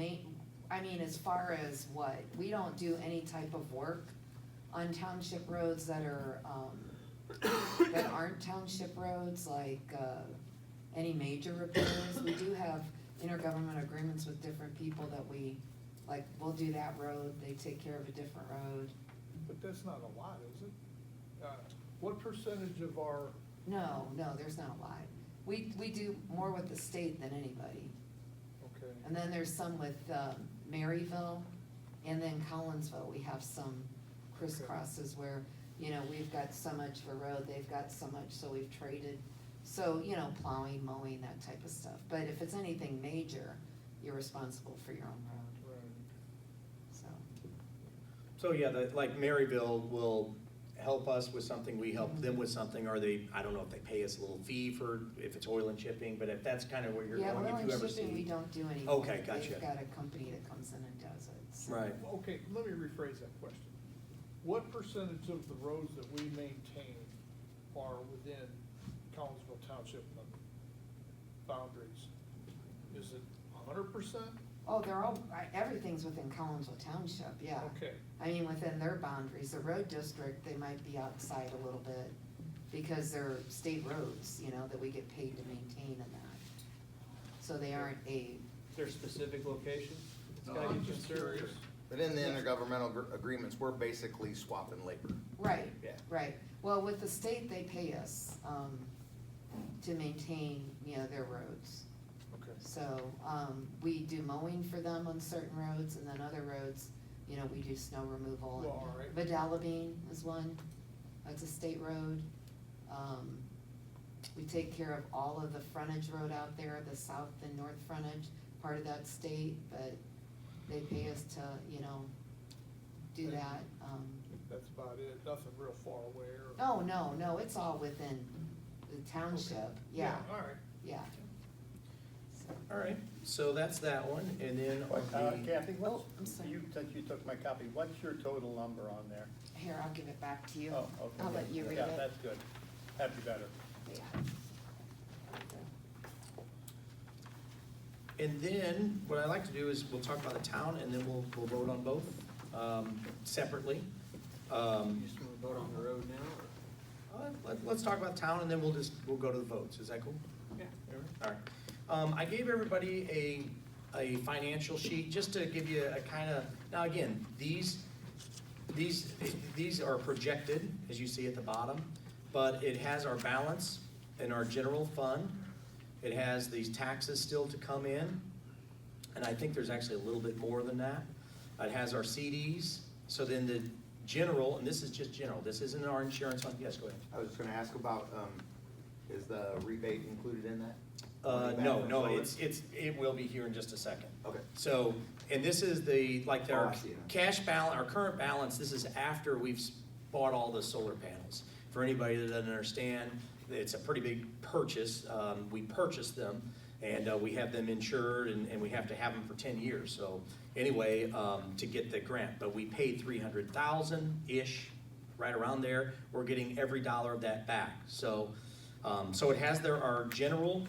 I mean, as far as what, we don't do any type of work on township roads that are, that aren't township roads, like, any major repairs. We do have intergovernmental agreements with different people that like, we'll do that road, they take care of a different road. But that's not a lot, is it? What percentage of our, No, there's not a lot. We do more with the state than anybody. okay, And then there's some with, Maryville, and then Collinsville, we have some crisscrosses where, you know, we've got so much for road, they've got so much, so we've traded. So, you know, plowing, mowing, that type of stuff. But if it's anything major, you're responsible for your own road, right, so. So, yeah, like Maryville will help us with something, we help them with something, or I don't know if they pay us a little fee for, if it's oil and shipping, but if that's kind of where you're Yeah, going, oil if and you ever shipping, we see. don't do anything. Okay, gotcha. They've got a company that comes in and does it, so. Right. okay, let me rephrase that question. What percentage of the roads that we maintain are within Collinsville Township boundaries? Is it 100%? Oh, they're all, everything's within Collinsville Township, yeah. Okay, I mean, within their boundaries, the road district, they might be outside a little bit, because they're state roads, you know, that we get paid to maintain and that. So they aren't There's specific locations? It's gotta I'm get just considered. curious. But in the intergovernmental agreements, we're basically swapping labor. right, Yeah. right. Well, with the state, they pay us, to maintain, you know, their roads. okay. So, we do mowing for them on certain roads, and then other roads, you know, we do snow removal. Well, all right. Vidalabine is one, that's a state road. We take care of all of the frontage road out there, the south and north frontage, part of that state, but they pay us to, you know, do that. That's about it, nothing real far away or? Oh, no, it's all within the township, yeah, All right. yeah. So, All right, so that's that one, and then What, on the, Kathy, Oh, I'm sorry. since you took my copy, what's your total number on there? Here, I'll give it back to you. Oh, okay. I'll let you read Yeah, it. that's good. That'd be better. Yeah. and then what I like to do is we'll talk about the town, and then we'll vote on both, separately. You just wanna vote on the road now, or? Let's talk about town, and then we'll go to the votes, is that cool? Yeah. All right. I gave everybody a financial sheet, just to give you a kind of, now again, these are projected, as you see at the bottom, but it has our balance in our general fund. It has these taxes still to come in, and I think there's actually a little bit more than that. It has our CDs, so then the general, and this is just general, this isn't our insurance fund, yes, go ahead. I was just gonna ask about, is the rebate included in that? No, it will be here in just a second. Okay. So, and this is Oh, our I see it. cash balance, our current balance, this is after we've bought all the solar panels. For anybody that doesn't understand, it's a pretty big purchase. We purchased them, and we have them insured, and we have to have them for 10 years. So anyway, to get the grant, but we paid $300,000-ish, right around there. We're getting every dollar of that back. So, so it has our general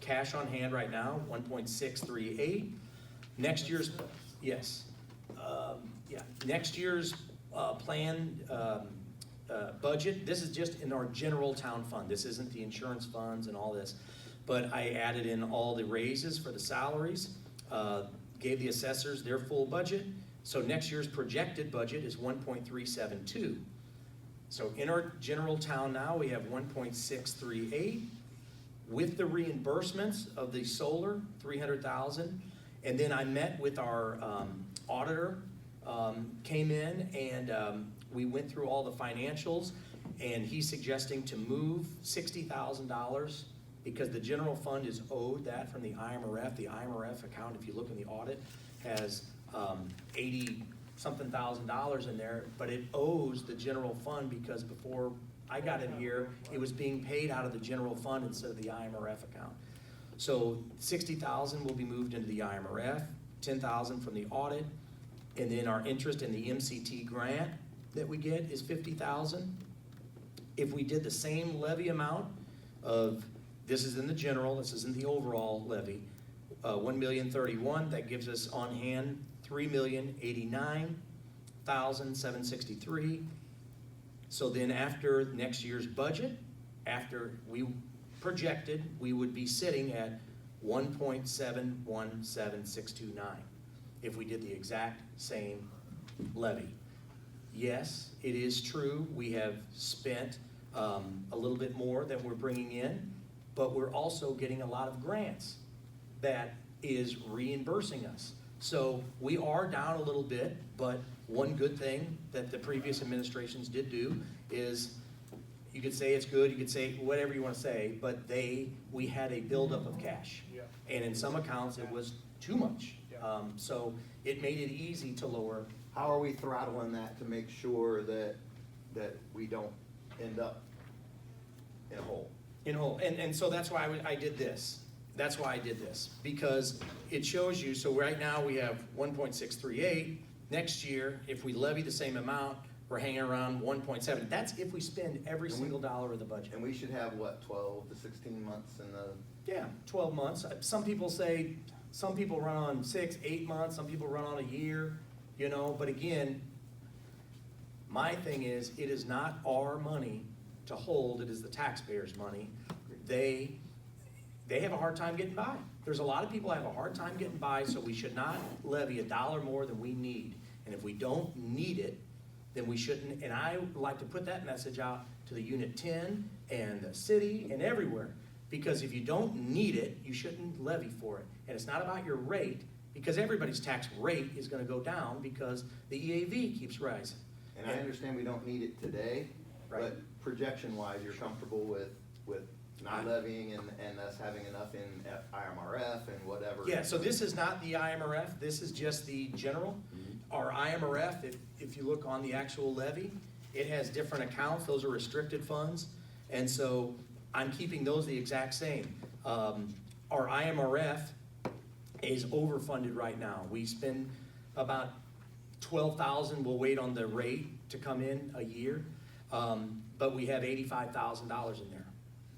cash on hand right now, 1.638. Next year's, yes, yeah, next year's planned budget, this is just in our general town fund. This isn't the insurance funds and all this. But I added in all the raises for the salaries, gave the assessors their full budget. So next year's projected budget is 1.372. So in our general town now, we have 1.638. With the reimbursements of the solar, 300,000. And then I met with our auditor, came in, and we went through all the financials, and he's suggesting to move $60,000 because the general fund is owed that from the IMRF. The IMRF account, if you look in the audit, has 80-something thousand dollars in there, but it owes the general fund because before I got in here, it was being paid out of the general fund instead of the IMRF account. So 60,000 will be moved into the IMRF, 10,000 from the audit, and then our interest in the MCT grant that we get is 50,000. if we did the same levy amount of, this is in the general, this is in the overall levy, 1,031,000, that gives us on hand 3,089,763. So then after next year's budget, after we projected, we would be sitting at 1.717629 if we did the exact same levy. Yes, it is true, we have spent a little bit more than we're bringing in, but we're also getting a lot of grants that is reimbursing us. So we are down a little bit, but one good thing that the previous administrations did do is, you could say it's good, you could say whatever you want to say, but we had a buildup of cash. Yeah. And in some accounts, it was too much. Yeah. So it made it easy to lower. How are we throttling that to make sure that we don't end up in a hole? And so that's why I did this. That's why I did this, because it shows you, so right now we have 1.638. Next year, if we levy the same amount, we're hanging around 1.7. That's if we spend every single dollar of the budget. And we should have, what, 12 to 16 months in the, Yeah, 12 months. Some people run on 6, 8 months, some people run on a year, but again, my thing is, it is not our money to hold, it is the taxpayers' money. They have a hard time getting by. There's a lot of people that have a hard time getting by, so we should not levy $1 more than we need. And if we don't need it, then we shouldn't. And I would like to put that message out to the Unit 10 and the city and everywhere. Because if you don't need it, you shouldn't levy for it. And it's not about your rate, because everybody's tax rate is gonna go down because the EAV keeps rising. and I understand we don't need it today, Right. but projection-wise, you're comfortable with not levying and us having enough in IMRF and whatever? Yeah, so this is not the IMRF, this is just the general. Our IMRF, if you look on the actual levy, it has different accounts, those are restricted funds, and so I'm keeping those the exact same. Our IMRF is overfunded right now. We spend about 12,000, we'll wait on the rate to come in a year, but we have $85,000 in there.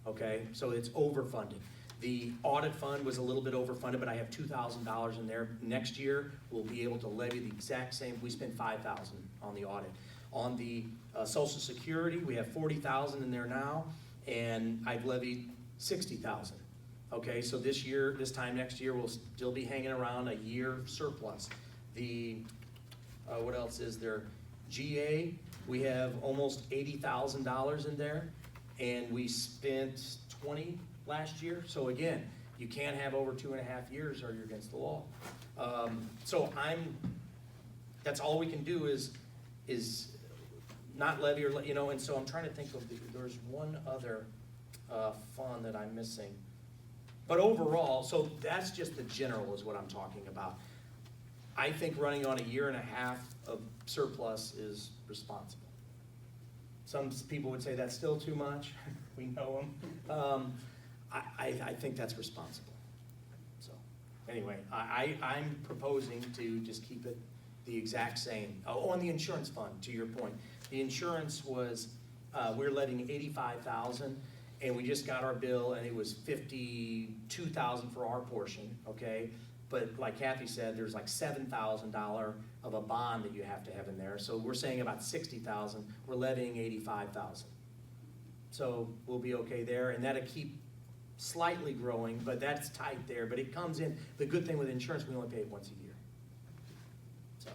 Okay, so it's overfunded. The audit fund was a little bit overfunded, but I have $2,000 in there. Next year, we'll be able to levy the exact same. We spent $5,000 on the audit. On the Social Security, we have $40,000 in there now, and I've levied $60,000. Okay, so this time next year, we'll still be hanging around a year surplus. The, what else is there? GA, we have almost $80,000 in there, and we spent 20 last year. So again, you can't have over 2.5 years or you're against the law. So that's all we can do is not levy or, and so I'm trying to think of, there's one other fund that I'm missing. But overall, so that's just the general is what I'm talking about. I think running on a 1.5 years of surplus is responsible. Some people would say that's still too much. We know them. I think that's responsible. So anyway, I'm proposing to just keep it the exact same. Oh, on the insurance fund, to your point. The insurance was, we're levying $85,000, and we just got our bill, and it was $52,000 for our portion, okay? But like Kathy said, there's like $7,000 of a bond that you have to have in there. So we're saying about $60,000, we're levying $85,000. So we'll be okay there, and that'll keep slightly growing, but that's tight there. But it comes in, the good thing with insurance, we only pay it once a year. So,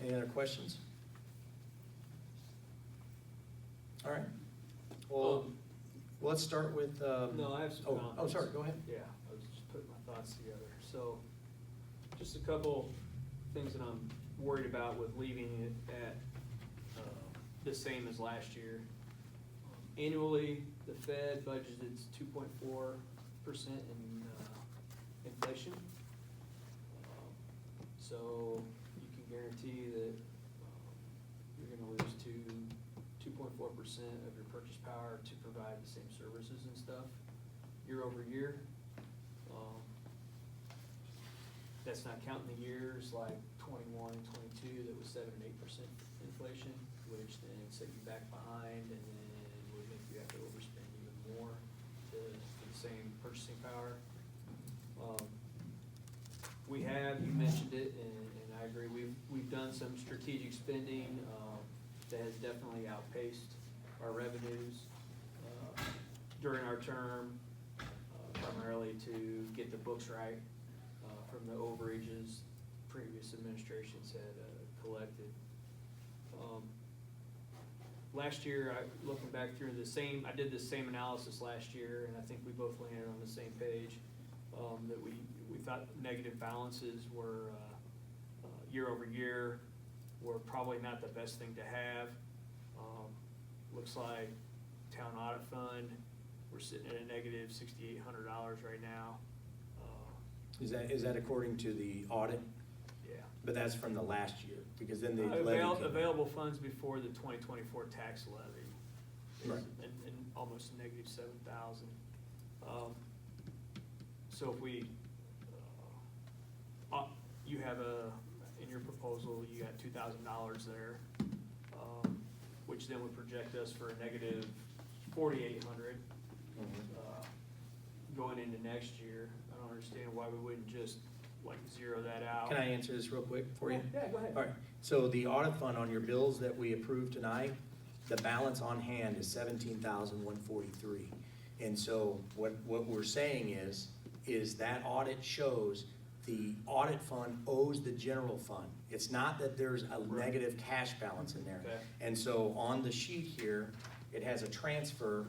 any other questions? All right. Well, let's start with, No, I have some comments. Oh, sorry, go ahead. Yeah, I was just putting my thoughts together. So, just a couple things that I'm worried about with leaving it at the same as last year. Annually, the Fed budgeted 2.4% in inflation. So you can guarantee that you're gonna lose 2.4% of your purchase power to provide the same services and stuff year over year. That's not counting the years like 21 and 22 that was 7 and 8% inflation. which then set you back behind and then would make you have to overspend even more to the same purchasing power. We have, you mentioned it, and I agree, we've done some strategic spending, that has definitely outpaced our revenues, during our term, primarily to get the books right, from the overages previous administrations had, collected. Last year, looking back through I did the same analysis last year, and I think we both landed on the same page, that we thought negative balances were, year over year, were probably not the best thing to have. Looks like town audit fund, we're sitting at a negative $6,800 right now. Is that according to the audit? Yeah. But that's from the last year, because then the levy came. Available funds before the 2024 tax levy is Right. and almost negative 7,000. So if we, you have in your proposal, you got $2,000 there, which then would project us for a negative 4,800 going into next year. I don't understand why we wouldn't just like zero that out. Can I answer this real quick for you? Yeah, go ahead. All right, so the audit fund on your bills that we approved tonight, the balance on hand is $17,143. And so what we're saying is that audit shows the audit fund owes the general fund. It's not that there's a negative cash balance in there. Okay. And so on the sheet here, it has a transfer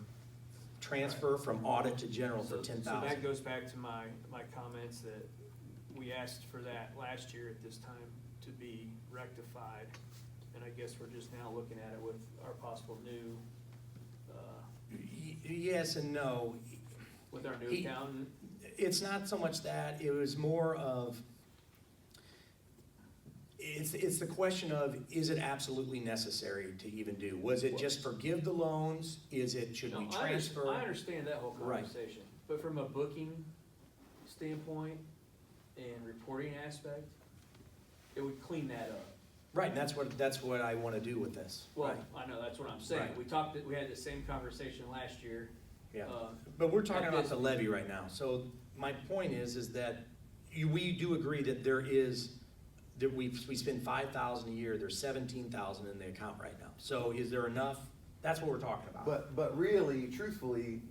from audit to general for $10,000. So that goes back to my comments that we asked for that last year at this time to be rectified. And I guess we're just now looking at it with our possible new, Yes and no. with our new He- accountant. It's not so much that, it was more of, it's the question of, is it absolutely necessary to even do? Was it just forgive the loans? Should we No, transfer? I understand that whole Right. conversation, but from a booking standpoint and reporting aspect, it would clean that up. Right, and that's what I wanna do with this. Well, Right. I know, that's what I'm saying. Right. We had the same conversation last year. Yeah, uh, but we're talking at about this- the levy right now, so my point is that we do agree that that we spend $5,000 a year, there's $17,000 in the account right now. So is there enough? That's what we're talking about. But really, truthfully,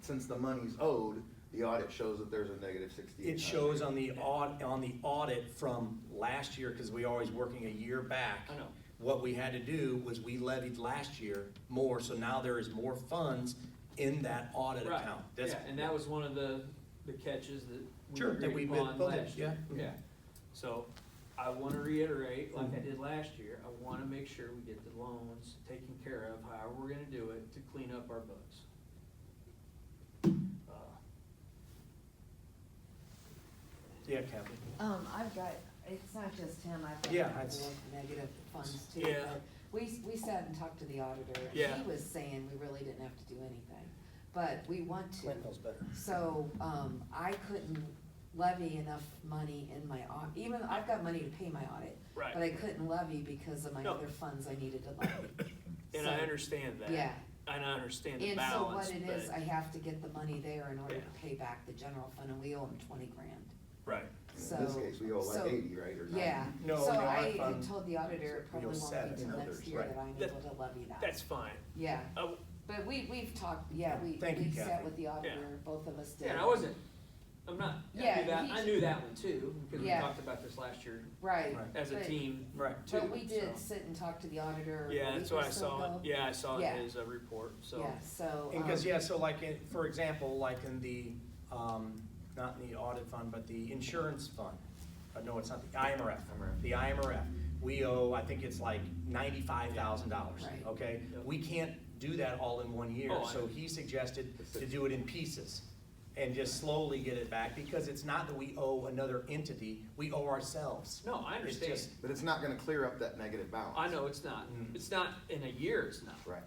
since the money's owed, the audit shows that there's a negative 68. It shows on the audit from last year, because we always working a year back. I know. What we had to do was we levied last year more, so now there is more funds in that audit Right, account. yeah, and that was one of the catches that Sure, we that we agreed upon both did, last year. yeah. Yeah, so I wanna reiterate, like I did last year, I wanna make sure we get the loans taken care of, however we're gonna do it, to clean up our books. Yeah, Kathy. I've got, it's not just him, I've got Yeah, a couple it's- of negative funds too. Yeah. but We sat and talked to the auditor, and Yeah. he was saying we really didn't have to do anything, but we want to. Clint knows better. So, I couldn't levy enough money in my even, I've got money to pay my audit. Right. But I couldn't levy because of my No. other funds I needed to levy. And So- I understand that. Yeah. And I understand the And so balance, what it is, but- I have to get the money there in order Yeah. to pay back the general fund, and we owe him 20 grand. Right. So. In this case, we owe like so- 80, right, or 90? Yeah, No, so no, I our had fund- told the auditor it probably we owe won't seven be till and next others, year right. that I'm That- able to levy that. That's fine. Yeah, Oh, but we've talked, yeah, we Thank you, sat Kathy. with the auditor, both of us did. yeah, and I'm not, Yeah, I knew that one too, because we Yeah. talked about this last year Right. Right. as a but- team Right. too. But we did so. sit and talk to the auditor a Yeah, week that's or what I so saw, ago. yeah, I saw Yeah. his report, so. Yeah, so. And because, yeah, so like, for example, like in the, not in the audit fund, but the insurance fund. No, it's not, the IMRF. The IMRF, we owe, I think it's like $95,000, Right. okay? Yep. We can't do that all in one year, Oh, I so know. he suggested to do it in pieces and just slowly get it back, because it's not that we owe another entity, we owe ourselves. No, I It's understand. just- But it's not gonna clear up that negative balance. I know it's not. Mm. It's not in a year, it's not. Right.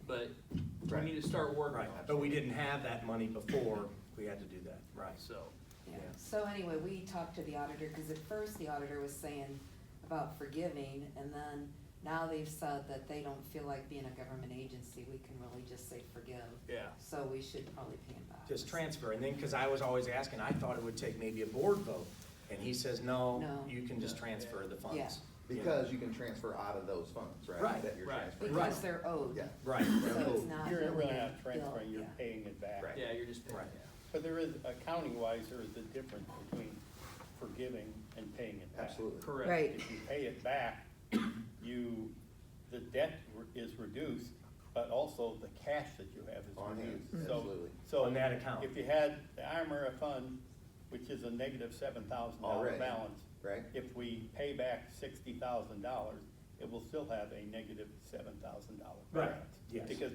But we Right. need to start working Right, on it. but we didn't have that money before, we had to do that, right. So, Yeah, Yeah. so anyway, we talked to the auditor, cause at first the auditor was saying about forgiving, and then Now they've said that they don't feel like being a government agency, we can really just say forgive. Yeah. So we should probably pay them back. Just transfer, and then, because I was always asking, I thought it would take maybe a board vote, and he says, no, No. you can just transfer the funds. Yeah. Because you can transfer out of those funds, right? Right, That you're right. transferring. Because they're owed. Yeah. Right, So it's not You're really really a not transferring, bill, you're yeah. paying it back. Right. Yeah, you're just paying, Right. yeah. But there is, accounting wise, there is a difference between forgiving and paying it back. Absolutely. Correct. Right. If you pay it back, the debt is reduced, but also the cash that you have is On hand, reduced. So- absolutely. So On that account. if you had the IMRF fund, which is a negative $7,000 Already. balance, Right? if we pay back $60,000, it will still have a negative $7,000 Right, balance. yes. Because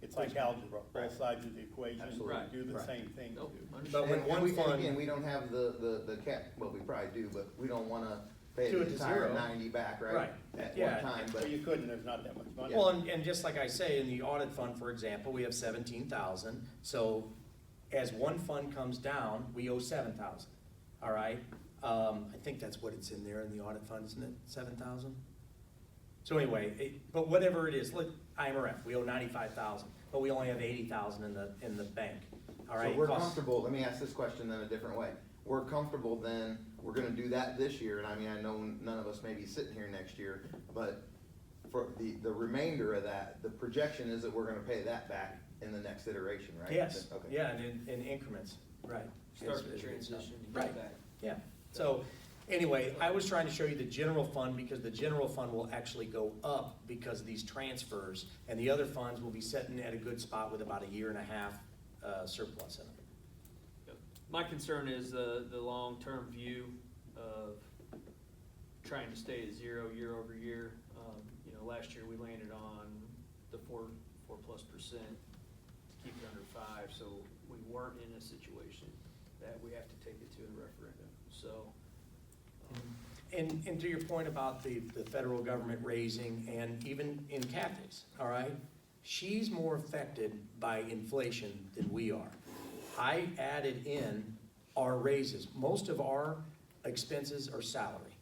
it's like algebra, Right. both sides of the equation Absolutely. Right. do the Right. same thing Nope, too. understand. But when And one we- and fund- again, we don't have the cap, well, we probably do, but we don't wanna pay Do the it to entire zero. 90 back, right? Right. At Yeah. one time, but. Well, you couldn't, there's not that much money. Well, and just like I say, in the audit fund, for example, we have 17,000, so as one fund comes down, we owe 7,000, all right? I think that's what it's in there in the audit fund, isn't it, 7,000? So anyway, but whatever it is, look, IMRF, we owe 95,000, but we only have 80,000 in the bank, all right? So we're Plus- comfortable, let me ask this question then a different way. We're comfortable then, we're gonna do that this year, and I mean, I know none of us may be sitting here next year, but for the remainder of that, the projection is that we're gonna pay that back in the next iteration, right? Yes, Okay. yeah, and in increments, right. Start As- the as we- transition to Right. get back. Yeah, so, anyway, I was trying to show you the general fund, because the general fund will actually go up because of these transfers, and the other funds will be sitting at a good spot with about a year and a half surplus in them. My concern is the long-term view of trying to stay at zero year over year. You know, last year we landed on the 4+% to keep it under 5, so we weren't in a situation that we have to take it to a referendum, so. And to your point about the federal government raising, and even in Kathy's, all right? She's more affected by inflation than we are. I added in our raises. Most of our expenses are salary.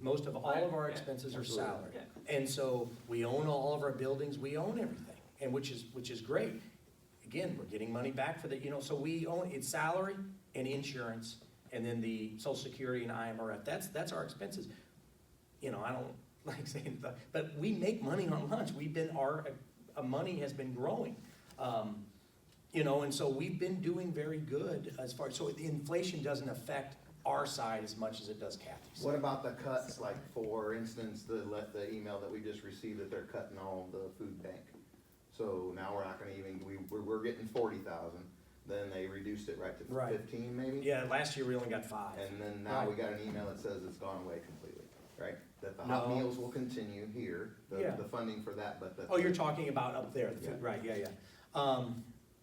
Most of all of our Yeah, expenses are absolutely. salary. Yeah. And so we own all of our buildings, we own everything, and which is great. Again, we're getting money back for the, so we own, it's salary and insurance, and then the social security and IMRF, that's our expenses. I don't like saying that, but we make money on lunch, our money has been growing. And so we've been doing very good as far, so the inflation doesn't affect our side as much as it does Kathy's. What about the cuts, like for instance, the email that we just received that they're cutting all the food bank? So now we're not gonna even, we're getting 40,000, then they reduced it right to Right. 15 maybe? Yeah, last year we only got 5. And then now we Right. got an email that says it's gone away completely, right? That the hot No. meals will continue here, Yeah. the funding for that, but the. Oh, you're talking about up there, the Yeah. food, right, yeah.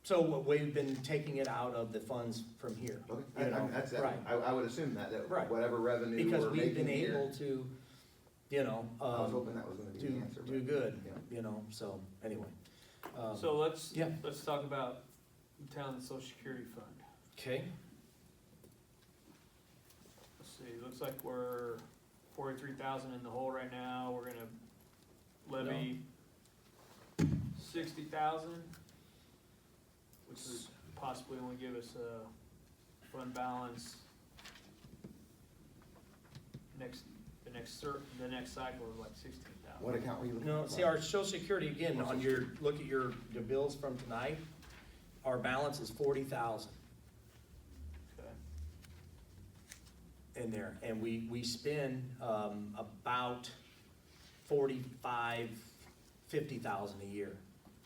So we've been taking it out of the funds from here. Okay, you know, that's, right. I would assume that Right. whatever revenue Because we're we've been making here. able to, I was hoping that was gonna be the answer. do but- good, Yeah. so, anyway. So let's yeah. talk about the town's social security fund. Okay, Let's see, looks like we're 43,000 in the hole right now. We're gonna levy 60,000, which would possibly only give us a fund balance the next cycle of like 16,000. What account were you looking at? no, see, our social security, again, look at your bills from tonight, our balance is 40,000 Okay. in there, and we spend, about 50,000 a year.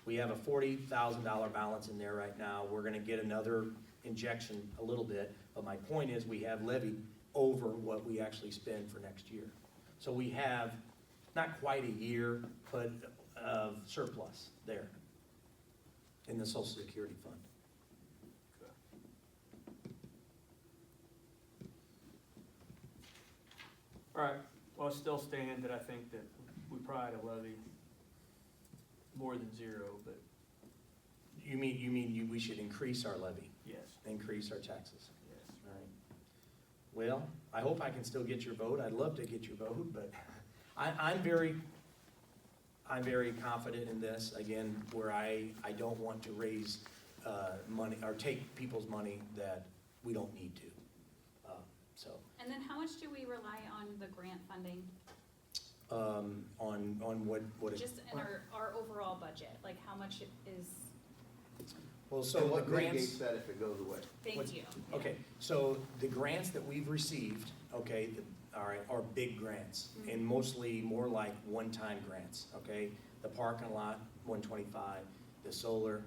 We have a $40,000 balance in there right now. We're gonna get another injection a little bit, but my point is we have levied over what we actually spend for next year. So we have not quite a year, but of surplus there in the social security fund. All right, well, I still stand that I think that we probably had to levy more than zero, but You mean we should increase our levy, yes, increase our taxes? yes. All right. Well, I hope I can still get your vote. I'd love to get your vote, but I'm very I'm very confident in this, again, where I don't want to raise, money, or take people's money that we don't need to. So, And then how much do we rely on the grant funding? on what it. Just in our overall budget, like how much is, Well, So so the what mitigates grants, that if it goes away? thank What's- you. okay, so the grants that we've received, okay, all right, are big grants, and mostly more like one-time grants, okay? The parking lot, 125, the solar,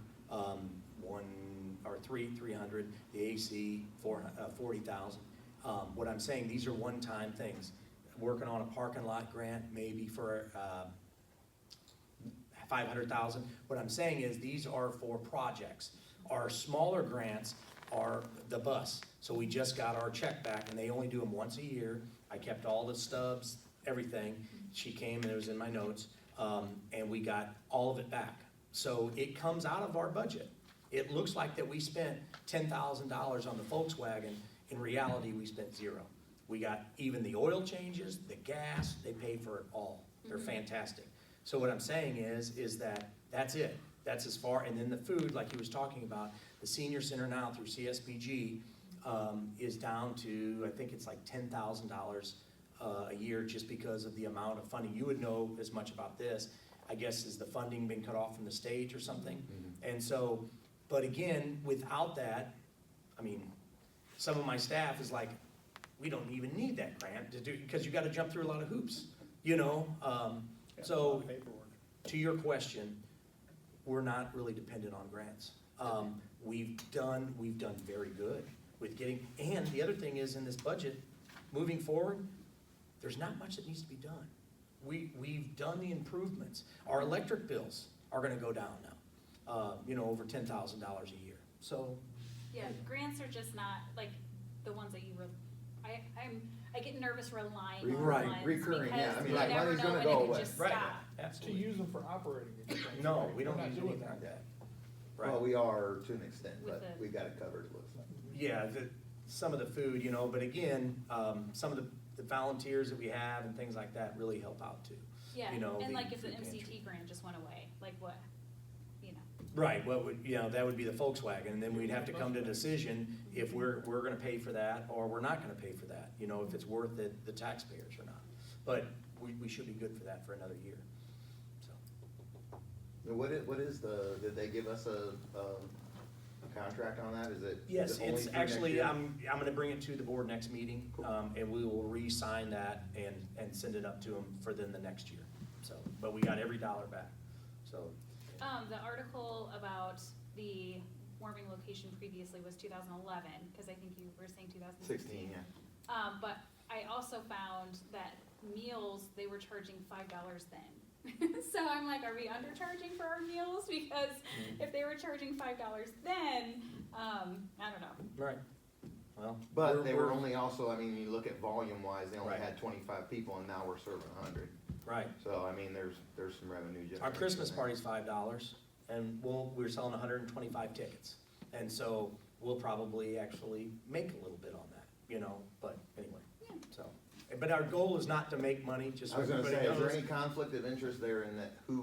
300, the AC, 40,000. What I'm saying, these are one-time things. Working on a parking lot grant, maybe for, 500,000. What I'm saying is, these are for projects. Our smaller grants are the bus. So we just got our check back, and they only do them once a year. I kept all the stubs, everything. She came, and it was in my notes, and we got all of it back. So it comes out of our budget. It looks like that we spent $10,000 on the Volkswagen. In reality, we spent zero. We got even the oil changes, the gas, they pay for it all. They're fantastic. So what I'm saying is that that's it. That's as far, and then the food, like he was talking about, the senior center now through CSBG is down to, I think it's like $10,000 a year, just because of the amount of funding. You would know as much about this. I guess, is the funding being cut off from the state or something? Mm-hmm. And so, but again, without that, I mean, some of my staff is like, we don't even need that grant to do, because you gotta jump through a lot of hoops, you know? So, Paperwork. to your question, we're not really dependent on grants. We've done very good with getting, and the other thing is, in this budget, moving forward, there's not much that needs to be done. We've done the improvements. Our electric bills are gonna go down now, over $10,000 a year. So, Yeah, grants are just not, like, the ones that you I get nervous relying on Right, ones. recurring, yeah. I because mean, you like, never money's know gonna when go it could away. just right, stop. To absolutely. use them for operating expenses. No, right? we don't We're not use doing anything like that. Right. Well, we are to an extent, With but the- we got it covered, it looks like. Yeah, some of the food, but again, some of the volunteers that we have and things like that really help out too. Yeah, You know, and the like if the food pantry. MCT grant just went away, like what, Right, that would be the Volkswagen, and then we'd have to come to a decision if we're gonna pay for that, or we're not gonna pay for that, if it's worth it, the taxpayers or not. But we should be good for that for another year, so. Now, what is did they give us a contract on that? Is it? Yes, is it only it's through next actually, year? I'm gonna bring it to the board next meeting, Cool. and we will re-sign that and send it up to them for then the next year. So, but we got every dollar back, so. the article about the warming location previously was 2011, because I think you were saying 2016. 16, yeah. But I also found that meals, they were charging $5 then. So I'm like, are we undercharging for our meals? Because if they were charging $5 then, I don't know. Right, well. But they were we're- only also, I mean, you look at volume wise, they only Right. had 25 people and now we're serving 100. Right. So, I mean, there's some revenue generation. Our Christmas there. party's $5, and we're selling 125 tickets. And so we'll probably actually make a little bit on that, but anyway, so. But our goal is not to make money, just I so was gonna everybody say, is there knows. any conflict of interest there in that who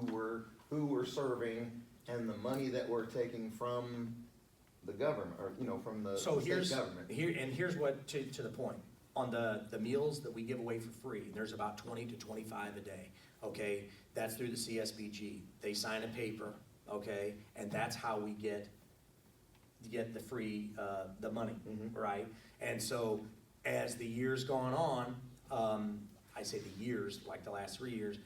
we're serving and the money that we're taking from the government, or, from the So state government? here's what, to the point, on the meals that we give away for free, there's about 20 to 25 a day, okay? That's through the CSBG. They sign a paper, okay? And that's how we get the free, the money, Mhm. right? And so, as the years gone on, I say the years, like the last 3 years,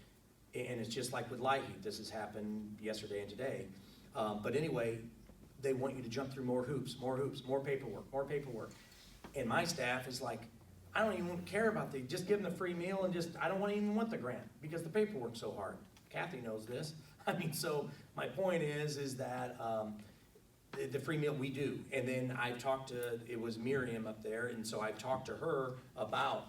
and it's just like with light heat, this has happened yesterday and today. But anyway, they want you to jump through more hoops, more paperwork. And my staff is like, I don't even care about just give them the free meal and I don't even want the grant because the paperwork's so hard. Kathy knows this. I mean, so my point is that, the free meal we do. And then I've talked to, it was Miriam up there, and so I've talked to her about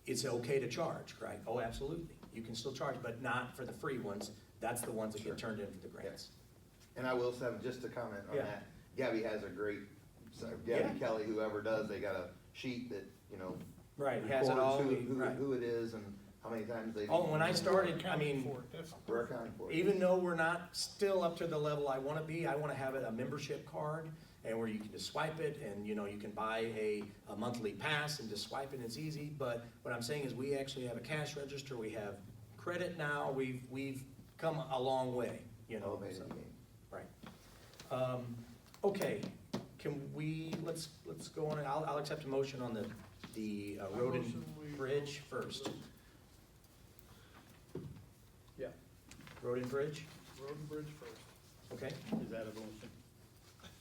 it's okay to charge, right? Oh, absolutely. You can still charge, but not for the free ones. That's the ones that Sure. get turned in for the grants. And I will say, just to comment on Yeah. that, Gabby has a great, Gabby Yeah. Kelly, whoever does, they got a sheet that, Right, has it all, records right. who it is, and How many times they've. Oh, when I started, I mean, For it, that's- We're accounting for it. even though we're not still up to the level I wanna be, I wanna have a membership card, and where you can just swipe it, and, you know, you can buy a monthly pass and just swipe it, and it's easy, but what I'm saying is, we actually have a cash register, we have credit now, we've come a long way, you know, Elevated so, game. right. Okay, can we, let's go on, I'll accept a motion on the road Motion we and bridge go- first. Yeah, Road and bridge, road and bridge first, okay? Is that a motion?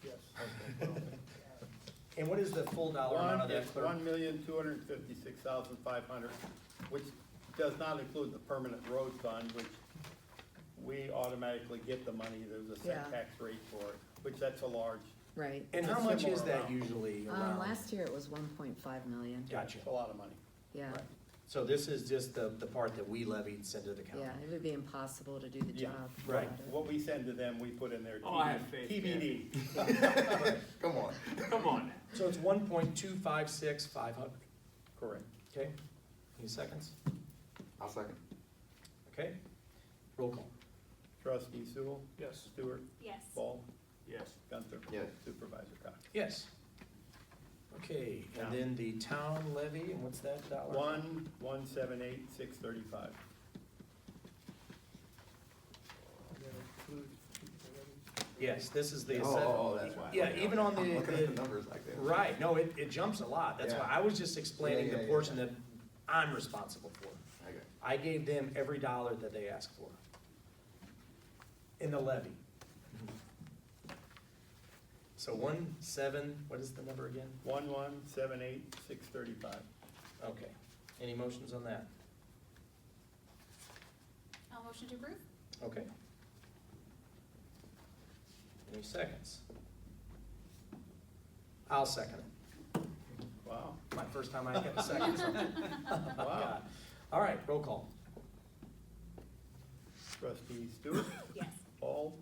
yes. And what is the full dollar amount of that, It's clerk? 1,256,500, which does not include the permanent road fund, which we automatically get the money, there's a Yeah. set tax rate for it, which that's a large, Right. And It's how a much is similar that amount. usually around? Last year it was 1.5 million. Gotcha. it's a lot of money. Yeah, Right. So this is just the part that we levied, sent to the county? yeah, it would be impossible to do the Yeah. job. Right. without it. What we send to them, we put in their Oh, I have faith, TBD. Come on. Come on now. So it's 1.256,500, Correct. okay? Any seconds? I'll second. Okay? Roll call. Trustee Sewell, Yes, Stewart, Yes. Ball, Yes. Gunther. Yes. Supervisor Cox. Yes. Okay, and Town. then the town levy, and what's that dollar? 1,178,635. and that includes people that Yes, this is the. Oh, that's why. Yeah, even on I'm looking at the, the numbers like that. right, no, it jumps a lot, that's why, Yeah. I was just explaining Yeah, the yeah, portion yeah. that I'm responsible for. Okay. I gave them every dollar that they asked for in the levy. So 17, what is the number again? 1,178,635. Okay, any motions on that? I'll motion to approve. Okay. Any seconds? I'll second it. Wow. My first time I get a second something. Oh, my Wow. God. All right, roll call. Trustee Stewart, Yes. Ball,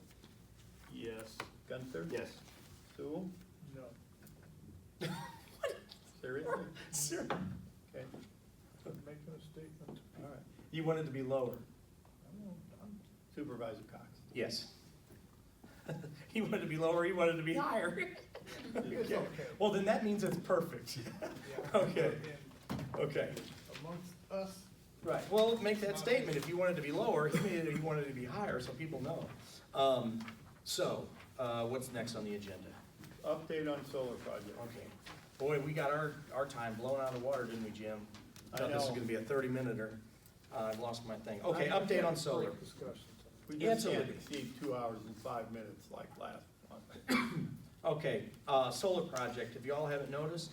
Yes. Gunther. Yes. Sewell, No, seriously? Sure. Okay, I'm making a statement to all people. right. You wanted to be lower? I'm Supervisor Cox. Yes. He wanted to be lower, he wanted to be higher. It's Okay. okay. Well, then that means it's perfect. Yeah. Okay, And okay. amongst us, Right, well, make that statement, if you wanted to be lower, he made it, he wanted to be higher, so people know. What's next on the agenda? Update on solar project. Okay, boy, we got our time blown out of the water, didn't we, Jim? I Thought this was know. gonna be a 30-minute-er, I've lost my thing. Okay, update on solar. great discussion. We just can't Absolutely. exceed 2 hours and 5 minutes like last month. Okay, solar project, if you all haven't noticed,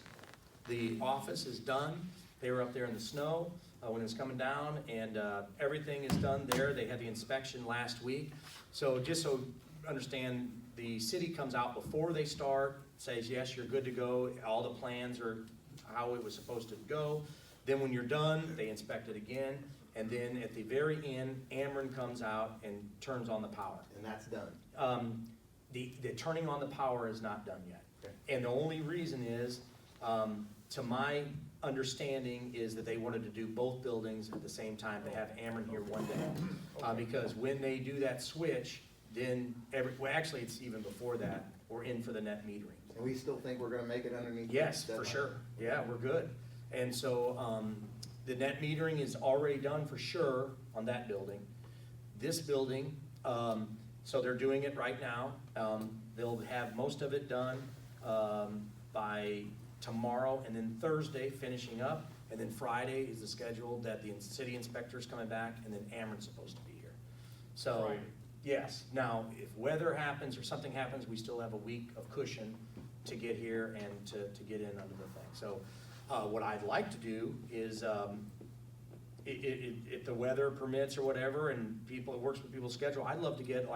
the office is done. They were up there in the snow when it was coming down, and everything is done there. They had the inspection last week. So just so you understand, the city comes out before they start, says, yes, you're good to go, all the plans are how it was supposed to go. Then when you're done, they inspect it again, and then at the very end, Ameren comes out and turns on the power. And that's done. The turning on the power is not done yet. Okay. And the only reason is, to my understanding, is that they wanted to do both buildings at the same time, to have Ameren here one day. Because when they do that switch, then well, actually, it's even before that, we're in for the net metering. And we still think we're gonna make it underneath? Yes, that for line? sure. Yeah, we're good. And so, the net metering is already done for sure on that building. This building, so they're doing it right now. They'll have most of it done, by tomorrow, and then Thursday finishing up. And then Friday is the schedule that the city inspector's coming back, and then Ameren's supposed to be here. So, Friday. yes, now, if weather happens or something happens, we still have a week of cushion to get here and to get in under the thing. So, what I'd like to do is, if the weather permits or whatever, and it works with people's schedule, I'd love to get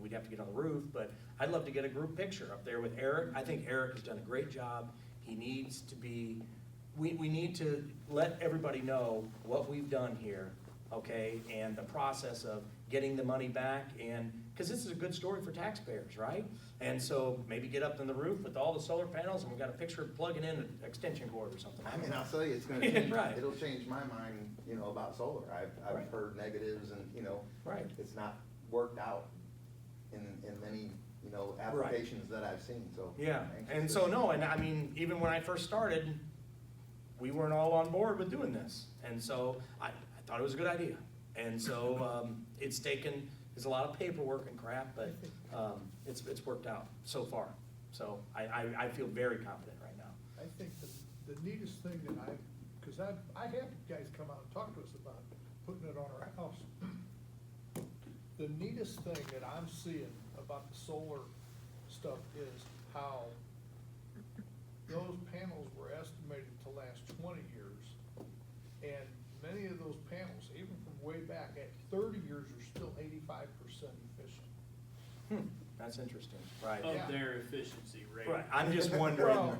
we'd have to get on the roof, but I'd love to get a group picture up there with Eric. I think Eric has done a great job. He needs to be, we need to let everybody know what we've done here, okay? And the process of getting the money back and because this is a good story for taxpayers, right? And so maybe get up on the roof with all the solar panels and we've got a picture of plugging in an extension cord or something. I mean, I'll tell you, it's gonna change, Right. it'll change my mind, you know, about solar. I've Right. heard negatives and, you know, Right. it's not worked out in many, you know, applications that I've seen, so. Yeah, I'm anxious and to- so, no, and I mean, even when I first started, we weren't all on board with doing this. And so I thought it was a good idea. And so, it's taken, there's a lot of paperwork and crap, but, it's worked out so far. So I feel very confident right now. I think the neatest thing that because I had guys come out and talk to us about putting it on our house. The neatest thing that I'm seeing about the solar stuff is how those panels were estimated to last 20 years. And many of those panels, even from way back, at 30 years, are still 85% efficient. That's interesting, right? Of Yeah. their efficiency rate. Right, I'm just wondering, Well-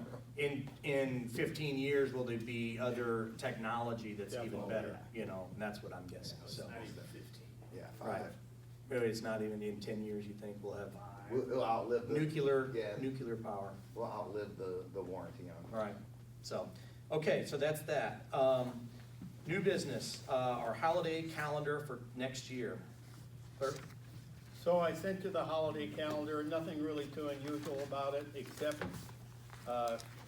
in 15 years, will there be other technology that's even Definitely. better? You know, and that's what I'm guessing, It's so. not even 15. Yeah, Right. 5. Really, it's not even in 10 years, you think we'll have We'll outlive the. nuclear Yeah, power. we'll outlive the warranty on it. Right, so, okay, so that's that. New business, our holiday calendar for next year. Clerk? So I sent you the holiday calendar, nothing really too unusual about it, except,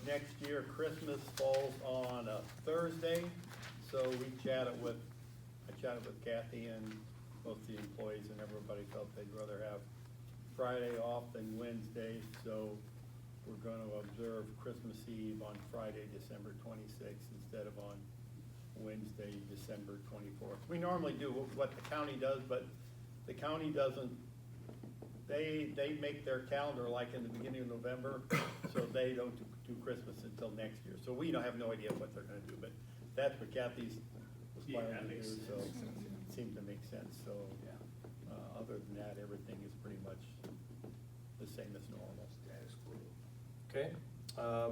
next year, Christmas falls on a Thursday. So I chatted with Kathy and most of the employees, and everybody felt they'd rather have Friday off than Wednesday. So we're gonna observe Christmas Eve on Friday, December 26th, instead of on Wednesday, December 24th. We normally do what the county does, but the county doesn't, they make their calendar like in the beginning of November, so they don't do Christmas until next year. So we don't have no idea what they're gonna do, but that's what Kathy's was Yeah, planning that to do, makes so sense. it seemed to make sense, so. Yeah. Other than that, everything is pretty much the same as normal. Status quo. Okay,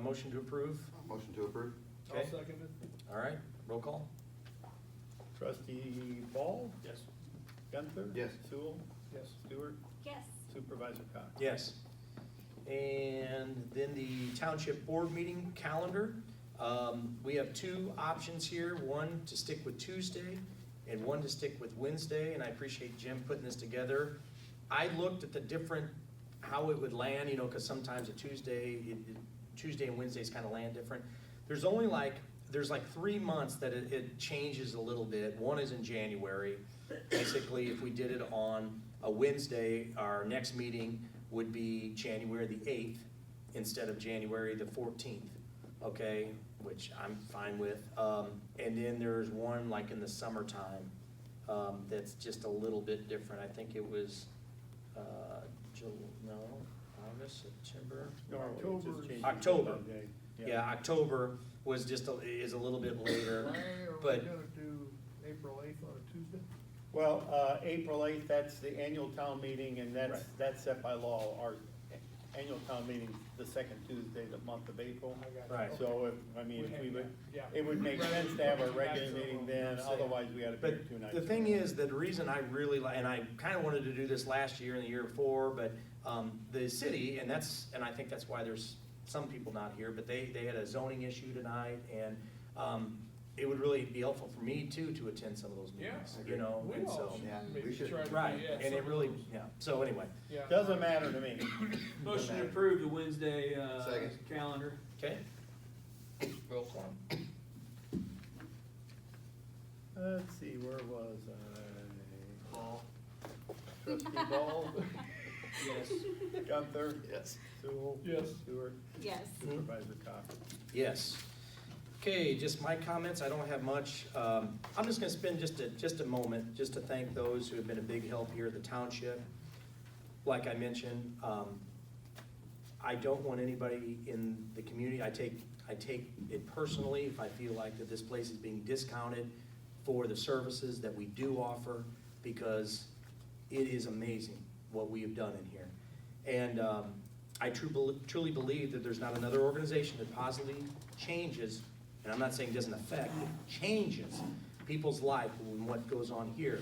motion to approve, Motion to approve? I'll Okay. second it. all right, roll call? Trustee Ball? Yes. Gunther? Yes. Sewell? Yes. Stewart? Yes. Supervisor Cox? Yes. And then the township board meeting calendar. We have two options here, one to stick with Tuesday and one to stick with Wednesday, and I appreciate Jim putting this together. I looked at the different, how it would land, you know, because sometimes a Tuesday and Wednesdays kind of land different. There's only there's 3 months that it changes a little bit. One is in January. Basically, if we did it on a Wednesday, our next meeting would be January the 8th instead of January the 14th, okay? Which I'm fine with. And then there's one like in the summertime that's just a little bit different. I think it was, August, September? Normally, it just October. changes October. one day. Yeah, October was just, is a little bit later. Why are we but- gonna do April 8th on a Tuesday? Well, April 8th, that's the annual town meeting, and Right. that's set by law. Our annual town meeting, the second Tuesday, the month of April. I got you. Right. So if we would, Yeah. it would make sense to have a regular meeting then, Absolutely. otherwise we gotta pick But 2 nights. the thing is, that the reason I really like, and I kind of wanted to do this last year and the year before, but the city, and I think that's why there's some people not here, but they had a zoning issue tonight, and it would really be helpful for me too to attend some of those meetings, Yeah. you know, We and all so. should Yeah, maybe we should. try to be Right, at and some it of really, those. yeah, so anyway, Yeah. Doesn't matter to me. Motion to approve the Wednesday, Second. calendar. okay? Roll call. Let's see, where was I? Ball. Trustee Ball, Yes. Gunther, Yes. Sewell. Yes. Stewart, Yes. Supervisor Cox. Yes. Okay, just my comments, I don't have much. I'm just gonna spend just a moment, just to thank those who have been a big help here at the township. Like I mentioned, I don't want anybody in the community, I take it personally if I feel like that this place is being discounted for the services that we do offer, because it is amazing what we have done in here. And I truly believe that there's not another organization that positively changes, and I'm not saying doesn't affect, it changes people's life and what goes on here.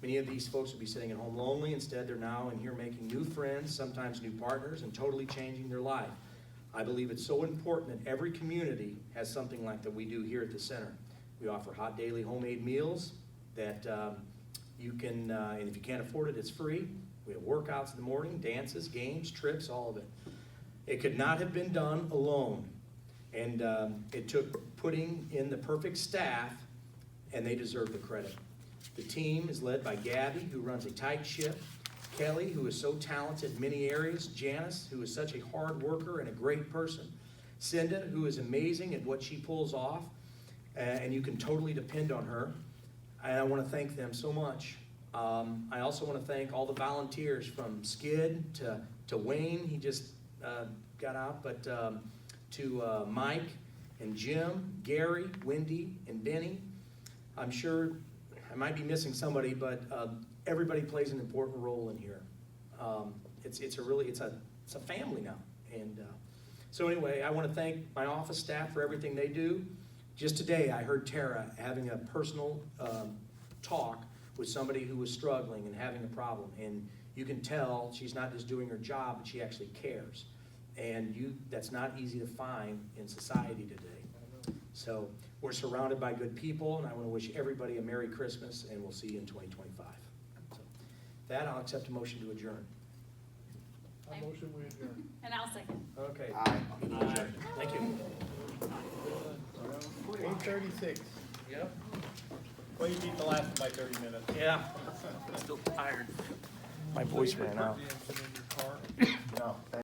Many of these folks will be sitting at home lonely. Instead, they're now in here making new friends, sometimes new partners, and totally changing their life. I believe it's so important that every community has something like that we do here at the center. We offer hot daily homemade meals that you can, and if you can't afford it, it's free. We have workouts in the morning, dances, games, trips, all of it. It could not have been done alone. And it took putting in the perfect staff, and they deserve the credit. The team is led by Gabby, who runs a tight ship, Kelly, who is so talented in many areas, Janice, who is such a hard worker and a great person, Cinda, who is amazing at what she pulls off, and you can totally depend on her. And I want to thank them so much. I also want to thank all the volunteers from Skid to Wayne, he just got out, but to Mike and Jim, Gary, Wendy, and Benny. I'm sure I might be missing somebody, but everybody plays an important role in here. It's a family now. And so anyway, I want to thank my office staff for everything they do. Just today, I heard Tara having a personal talk with somebody who was struggling and having a problem. And you can tell she's not just doing her job, but she actually cares. And that's not easy to find in society today. So we're surrounded by good people, and I want to wish everybody a Merry Christmas, and we'll see you in 2025. So that, I'll accept a motion to adjourn. I motion we adjourn. And I'll second. Okay. Aye. Meeting adjourned. Thank you. 8:36. Yep. Well, you beat the last one by 30 minutes. Yeah. Still tired. My voice ran out. In your car. No,